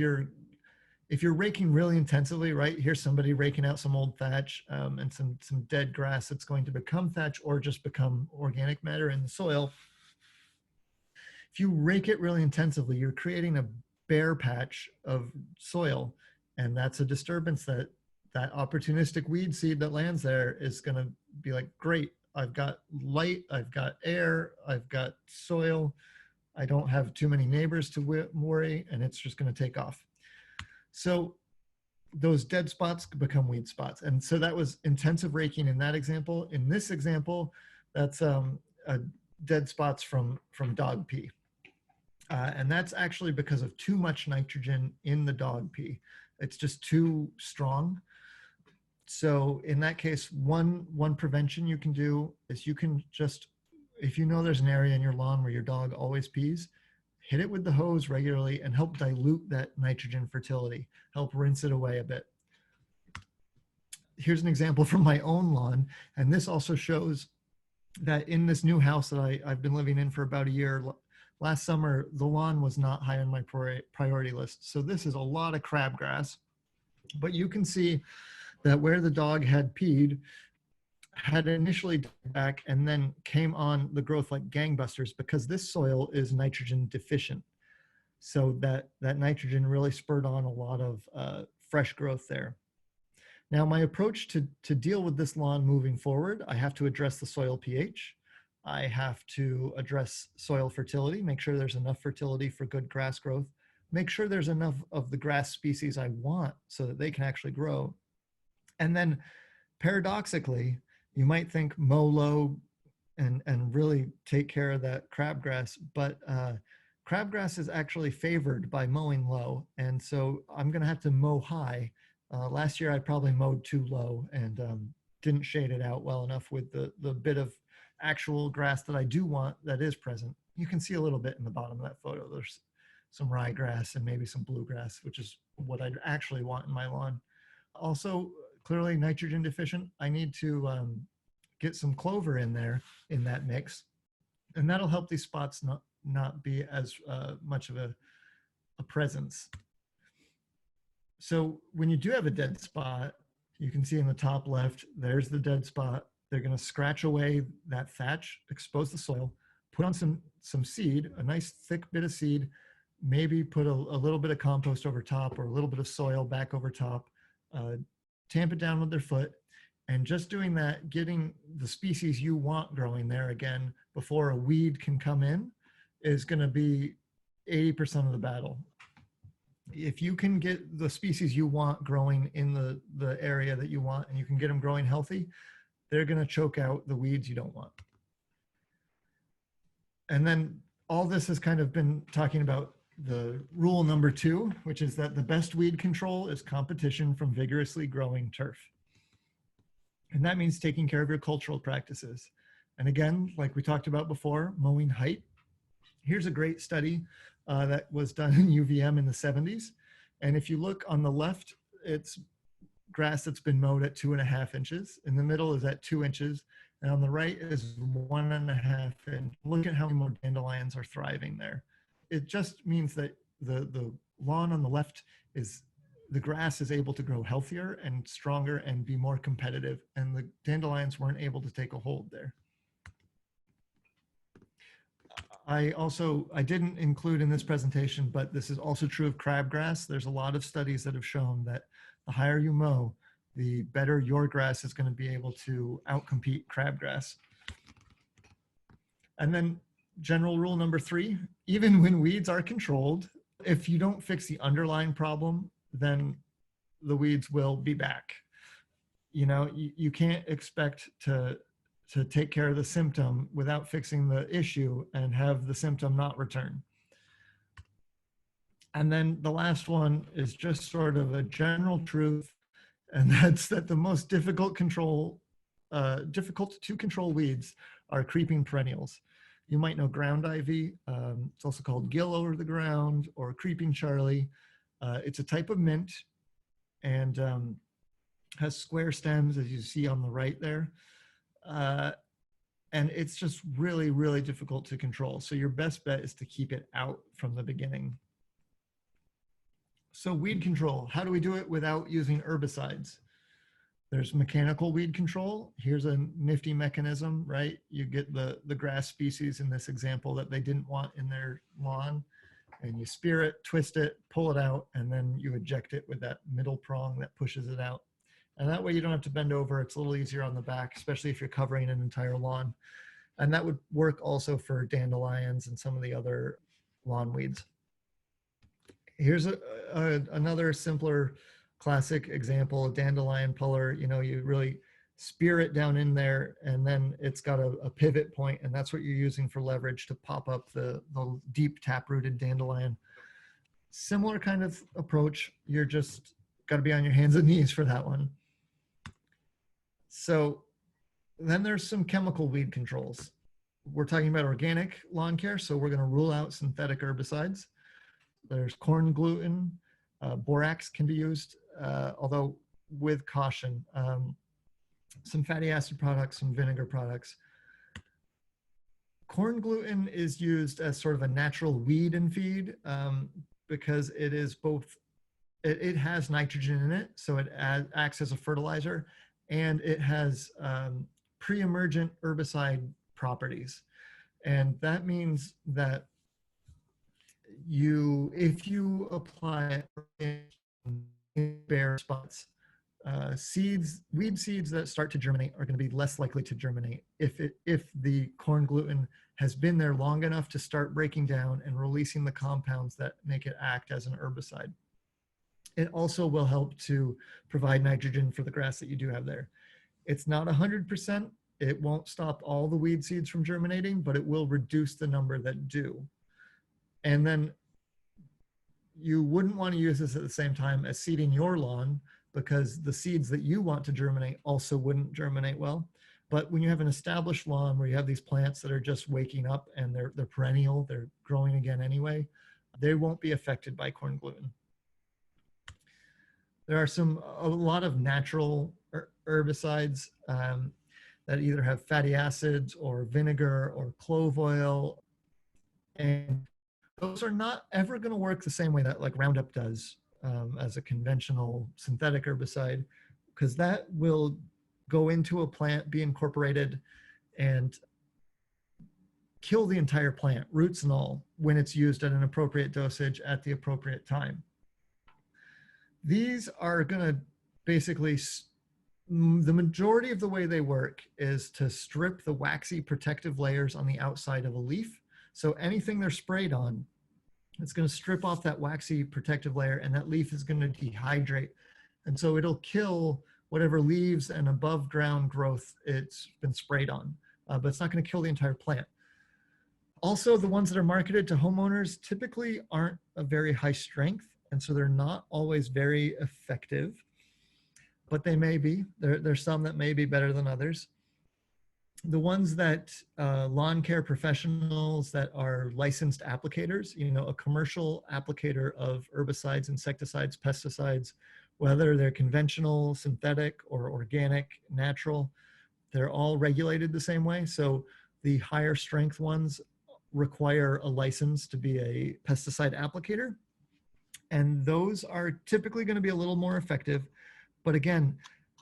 if you're raking really intensively, right, here's somebody raking out some old thatch and some dead grass that's going to become thatch or just become organic matter in the soil. If you rake it really intensively, you're creating a bare patch of soil, and that's a disturbance that opportunistic weed seed that lands there is going to be like, great, I've got light, I've got air, I've got soil, I don't have too many neighbors to worry, and it's just going to take off. So those dead spots become weed spots. And so that was intensive raking in that example. In this example, that's dead spots from dog pee. And that's actually because of too much nitrogen in the dog pee. It's just too strong. So in that case, one prevention you can do is you can just, if you know there's an area in your lawn where your dog always pees, hit it with the hose regularly and help dilute that nitrogen fertility, help rinse it away a bit. Here's an example from my own lawn. And this also shows that in this new house that I've been living in for about a year, last summer, the lawn was not high on my priority list. So this is a lot of crabgrass, but you can see that where the dog had peed had initially died back and then came on the growth like gangbusters because this soil is nitrogen deficient. So that nitrogen really spurred on a lot of fresh growth there. Now, my approach to deal with this lawn moving forward, I have to address the soil pH. I have to address soil fertility, make sure there's enough fertility for good grass growth, make sure there's enough of the grass species I want so that they can actually grow. And then paradoxically, you might think mow low and really take care of that crabgrass, but crabgrass is actually favored by mowing low. And so I'm gonna have to mow high. Last year I probably mowed too low and didn't shade it out well enough with the bit of actual grass that I do want that is present. You can see a little bit in the bottom of that photo. There's some ryegrass and maybe some bluegrass, which is what I'd actually want in my lawn. Also, clearly nitrogen deficient. I need to get some clover in there in that mix, and that'll help these spots not be as much of a presence. So when you do have a dead spot, you can see in the top left, there's the dead spot. They're going to scratch away that thatch, expose the soil, put on some seed, a nice thick bit of seed, maybe put a little bit of compost over top or a little bit of soil back over top, tamp it down with their foot, and just doing that, getting the species you want growing there again before a weed can come in is going to be 80% of the battle. If you can get the species you want growing in the area that you want, and you can get them growing healthy, they're going to choke out the weeds you don't want. And then all this has kind of been talking about the rule number 2, which is that the best weed control is competition from vigorously growing turf. And that means taking care of your cultural practices. And again, like we talked about before, mowing height. Here's a great study that was done in UVM in the 70s. And if you look on the left, it's grass that's been mowed at 2.5 inches. In the middle is at 2 inches. And on the right is 1.5 inch. Look at how many more dandelions are thriving there. It just means that the lawn on the left is, the grass is able to grow healthier and stronger and be more competitive. And the dandelions weren't able to take a hold there. I didn't include in this presentation, but this is also true of crabgrass. There's a lot of studies that have shown that the higher you mow, the better your grass is going to be able to outcompete crabgrass. And then general rule number 3, even when weeds are controlled, if you don't fix the underlying problem, then the weeds will be back. You know, you can't expect to take care of the symptom without fixing the issue and have the symptom not return. And then the last one is just sort of a general truth, and that's that the most difficult to control weeds are creeping perennials. You might know ground ivy. It's also called gill over the ground or creeping Charlie. It's a type of mint and has square stems, as you see on the right there. And it's just really, really difficult to control. So your best bet is to keep it out from the beginning. So weed control, how do we do it without using herbicides? There's mechanical weed control. Here's a nifty mechanism, right? You get the grass species in this example that they didn't want in their lawn, and you spear it, twist it, pull it out, and then you eject it with that middle prong that pushes it out. And that way you don't have to bend over. It's a little easier on the back, especially if you're covering an entire lawn. And that would work also for dandelions and some of the other lawn weeds. Here's another simpler classic example, a dandelion puller. You know, you really spear it down in there, and then it's got a pivot point, and that's what you're using for leverage to pop up the deep tap-rooted dandelion. Similar kind of approach. You're just got to be on your hands and knees for that one. So then there's some chemical weed controls. We're talking about organic lawn care, so we're going to rule out synthetic herbicides. There's corn gluten, borax can be used, although with caution. Some fatty acid products, some vinegar products. Corn gluten is used as sort of a natural weed and feed because it is both, it has nitrogen in it, so it acts as a fertilizer, and it has pre-emergent herbicide properties. And that means that if you apply it in bare spots, weed seeds that start to germinate are going to be less likely to germinate if the corn gluten has been there long enough to start breaking down and releasing the compounds that make it act as an herbicide. It also will help to provide nitrogen for the grass that you do have there. It's not 100%. It won't stop all the weed seeds from germinating, but it will reduce the number that do. And then you wouldn't want to use this at the same time as seeding your lawn, because the seeds that you want to germinate also wouldn't germinate well. But when you have an established lawn where you have these plants that are just waking up and they're perennial, they're growing again anyway, they won't be affected by corn gluten. There are a lot of natural herbicides that either have fatty acids or vinegar or clove oil, and those are not ever going to work the same way that like Roundup does as a conventional synthetic herbicide, because that will go into a plant, be incorporated, and kill the entire plant, roots and all, when it's used at an appropriate dosage at the appropriate time. These are going to basically, the majority of the way they work is to strip the waxy protective layers on the outside of a leaf. So anything they're sprayed on It's going to strip off that waxy protective layer, and that leaf is going to dehydrate. And so it'll kill whatever leaves and above ground growth it's been sprayed on, but it's not going to kill the entire plant. Also, the ones that are marketed to homeowners typically aren't a very high strength, and so they're not always very effective, but they may be. There's some that may be better than others. The ones that lawn care professionals that are licensed applicators, you know, a commercial applicator of herbicides, insecticides, pesticides, whether they're conventional, synthetic, or organic, natural, they're all regulated the same way. So the higher strength ones require a license to be a pesticide applicator. And those are typically going to be a little more effective. But again,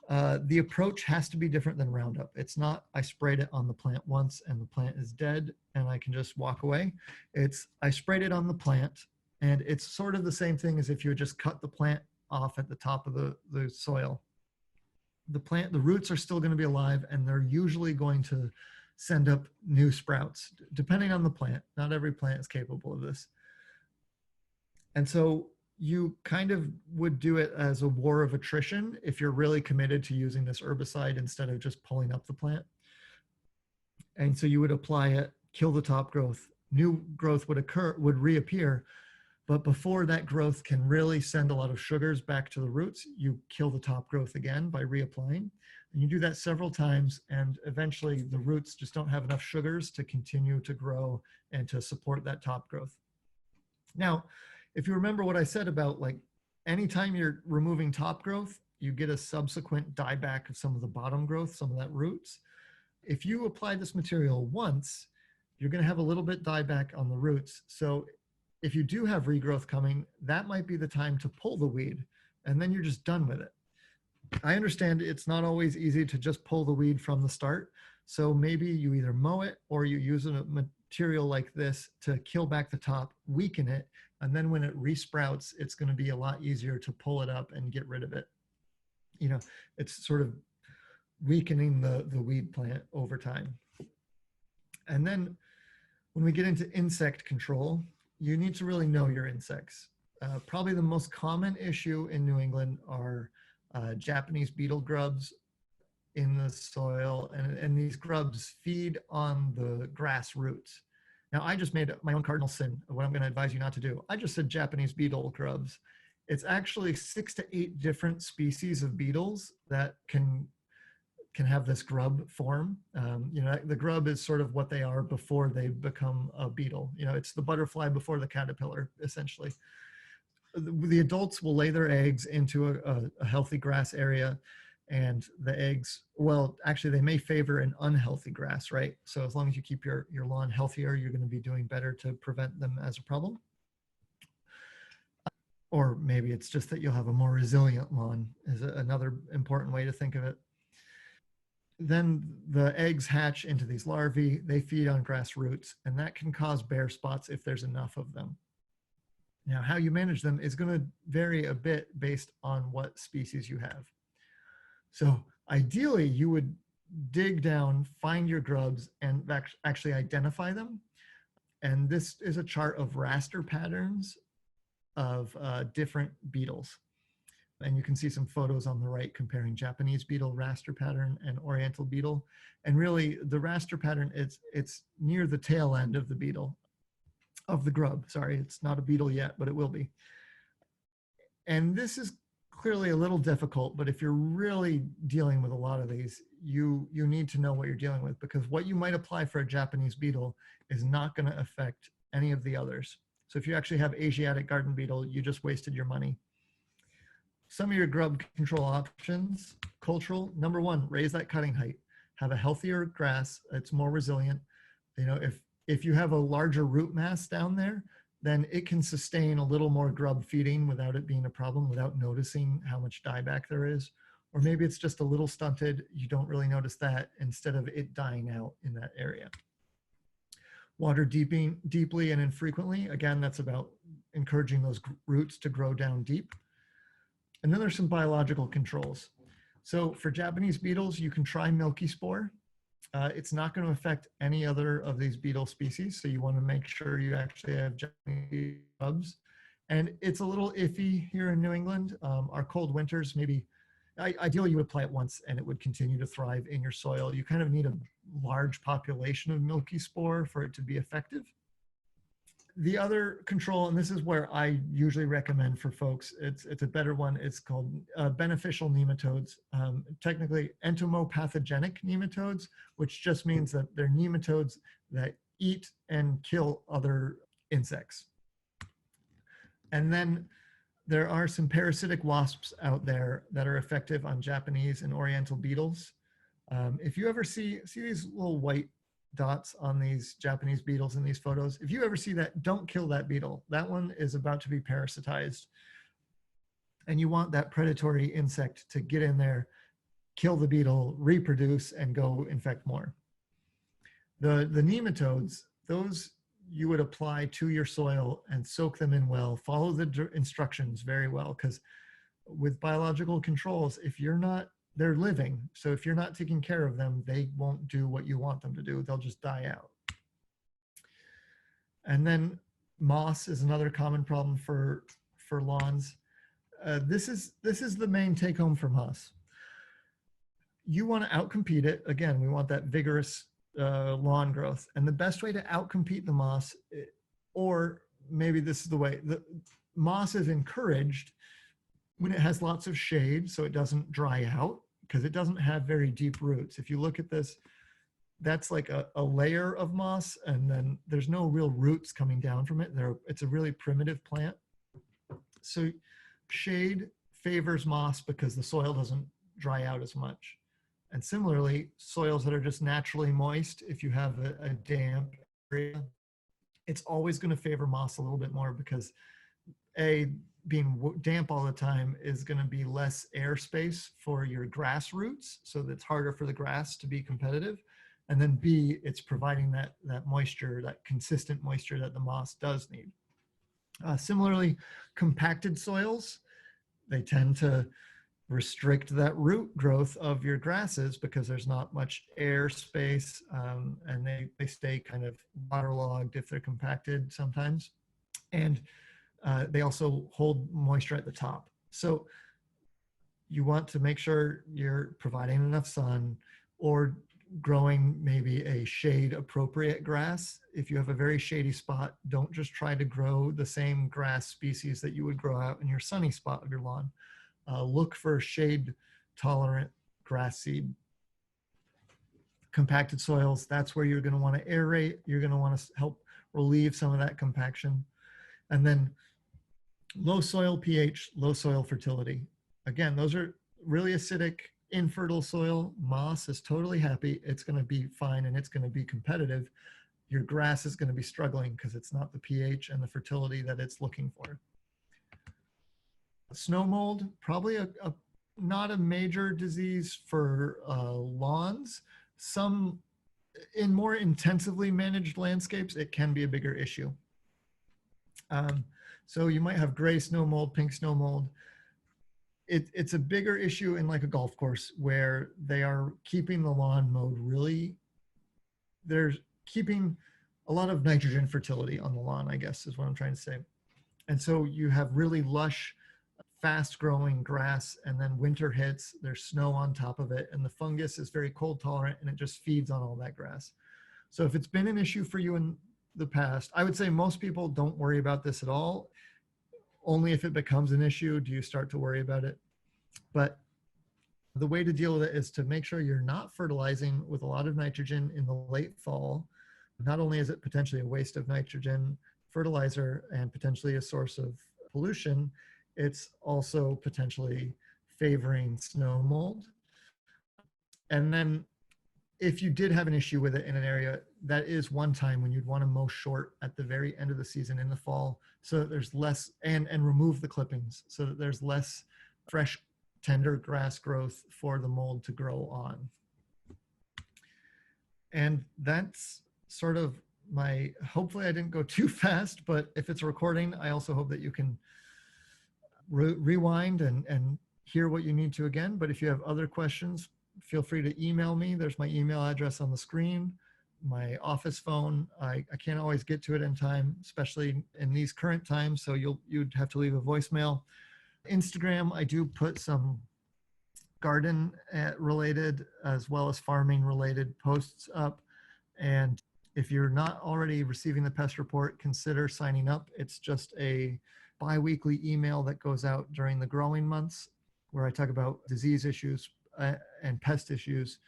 the approach has to be different than Roundup. It's not, I sprayed it on the plant once and the plant is dead and I can just walk away. It's, I sprayed it on the plant, and it's sort of the same thing as if you had just cut the plant off at the top of the soil. The roots are still going to be alive, and they're usually going to send up new sprouts, depending on the plant. Not every plant is capable of this. And so you kind of would do it as a war of attrition if you're really committed to using this herbicide instead of just pulling up the plant. And so you would apply it, kill the top growth, new growth would reappear. But before that growth can really send a lot of sugars back to the roots, you kill the top growth again by reapplying. And you do that several times, and eventually the roots just don't have enough sugars to continue to grow and to support that top growth. Now, if you remember what I said about, like, anytime you're removing top growth, you get a subsequent dieback of some of the bottom growth, some of that roots. If you apply this material once, you're going to have a little bit dieback on the roots. So if you do have regrowth coming, that might be the time to pull the weed, and then you're just done with it. I understand it's not always easy to just pull the weed from the start. So maybe you either mow it or you use a material like this to kill back the top, weaken it, and then when it resprouts, it's going to be a lot easier to pull it up and get rid of it. You know, it's sort of weakening the weed plant over time. And then when we get into insect control, you need to really know your insects. Probably the most common issue in New England are Japanese beetle grubs in the soil, and these grubs feed on the grass roots. Now, I just made my own cardinal sin of what I'm going to advise you not to do. I just said Japanese beetle grubs. It's actually 6 to 8 different species of beetles that can have this grub form. You know, the grub is sort of what they are before they become a beetle. You know, it's the butterfly before the caterpillar, essentially. The adults will lay their eggs into a healthy grass area, and the eggs, well, actually they may favor an unhealthy grass, right? So as long as you keep your lawn healthier, you're going to be doing better to prevent them as a problem. Or maybe it's just that you'll have a more resilient lawn, is another important way to think of it. Then the eggs hatch into these larvae, they feed on grass roots, and that can cause bare spots if there's enough of them. Now, how you manage them is going to vary a bit based on what species you have. So ideally, you would dig down, find your grubs, and actually identify them. And this is a chart of raster patterns of different beetles. And you can see some photos on the right comparing Japanese beetle raster pattern and oriental beetle. And really, the raster pattern, it's near the tail end of the beetle, of the grub. Sorry, it's not a beetle yet, but it will be. And this is clearly a little difficult, but if you're really dealing with a lot of these, you need to know what you're dealing with, because what you might apply for a Japanese beetle is not going to affect any of the others. So if you actually have Asiatic garden beetle, you just wasted your money. Some of your grub control options, cultural, number one, raise that cutting height. Have a healthier grass, it's more resilient. You know, if you have a larger root mass down there, then it can sustain a little more grub feeding without it being a problem, without noticing how much dieback there is. Or maybe it's just a little stunted, you don't really notice that, instead of it dying out in that area. Water deeply and infrequently. Again, that's about encouraging those roots to grow down deep. And then there's some biological controls. So for Japanese beetles, you can try milky spore. It's not going to affect any other of these beetle species, so you want to make sure you actually have Japanese grubs. And it's a little iffy here in New England. Our cold winters, maybe, ideally you would apply it once and it would continue to thrive in your soil. You kind of need a large population of milky spore for it to be effective. The other control, and this is where I usually recommend for folks, it's a better one. It's called beneficial nematodes, technically entomopathogenic nematodes, which just means that they're nematodes that eat and kill other insects. And then there are some parasitic wasps out there that are effective on Japanese and Oriental beetles. If you ever see these little white dots on these Japanese beetles in these photos, if you ever see that, don't kill that beetle. That one is about to be parasitized. And you want that predatory insect to get in there, kill the beetle, reproduce, and go infect more. The nematodes, those you would apply to your soil and soak them in well, follow the instructions very well, because with biological controls, if you're not, they're living. So if you're not taking care of them, they won't do what you want them to do. They'll just die out. And then moss is another common problem for lawns. This is the main take home from us. You want to outcompete it. Again, we want that vigorous lawn growth. And the best way to outcompete the moss, or maybe this is the way, the moss is encouraged when it has lots of shade, so it doesn't dry out, because it doesn't have very deep roots. If you look at this, that's like a layer of moss, and then there's no real roots coming down from it. It's a really primitive plant. So shade favors moss because the soil doesn't dry out as much. And similarly, soils that are just naturally moist, if you have a damp area, it's always going to favor moss a little bit more, because being damp all the time is going to be less airspace for your grass roots, so that it's harder for the grass to be competitive. And then B, it's providing that moisture, that consistent moisture that the moss does need. Similarly, compacted soils, they tend to restrict that root growth of your grasses because there's not much air space, and they stay kind of waterlogged if they're compacted sometimes. And they also hold moisture at the top. So you want to make sure you're providing enough sun, or growing maybe a shade appropriate grass. If you have a very shady spot, don't just try to grow the same grass species that you would grow out in your sunny spot of your lawn. Look for shade tolerant grass seed. Compacted soils, that's where you're going to want to aerate. You're going to want to help relieve some of that compaction. And then low soil pH, low soil fertility. Again, those are really acidic, infertile soil. Moss is totally happy. It's going to be fine and it's going to be competitive. Your grass is going to be struggling because it's not the pH and the fertility that it's looking for. Snow mold, probably not a major disease for lawns. Some, in more intensively managed landscapes, it can be a bigger issue. So you might have gray snow mold, pink snow mold. It's a bigger issue in like a golf course where they are keeping the lawn mowed really, they're keeping a lot of nitrogen fertility on the lawn, I guess is what I'm trying to say. And so you have really lush, fast growing grass, and then winter hits, there's snow on top of it, and the fungus is very cold tolerant and it just feeds on all that grass. So if it's been an issue for you in the past, I would say most people don't worry about this at all. Only if it becomes an issue do you start to worry about it. But the way to deal with it is to make sure you're not fertilizing with a lot of nitrogen in the late fall. Not only is it potentially a waste of nitrogen fertilizer and potentially a source of pollution, it's also potentially favoring snow mold. And then if you did have an issue with it in an area, that is one time when you'd want to mow short at the very end of the season in the fall, so that there's less, and remove the clippings so that there's less fresh, tender grass growth for the mold to grow on. And that's sort of my, hopefully I didn't go too fast, but if it's a recording, I also hope that you can rewind and hear what you need to again. But if you have other questions, feel free to email me. There's my email address on the screen, my office phone. I can't always get to it in time, especially in these current times, so you'd have to leave a voicemail. Instagram, I do put some garden related as well as farming related posts up. And if you're not already receiving the pest report, consider signing up. It's just a bi-weekly email that goes out during the growing months where I talk about disease issues and pest issues,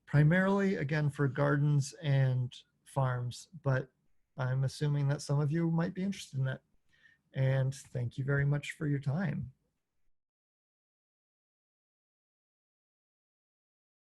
primarily, again, for gardens and farms. But I'm assuming that some of you might be interested in that. And thank you very much for your time.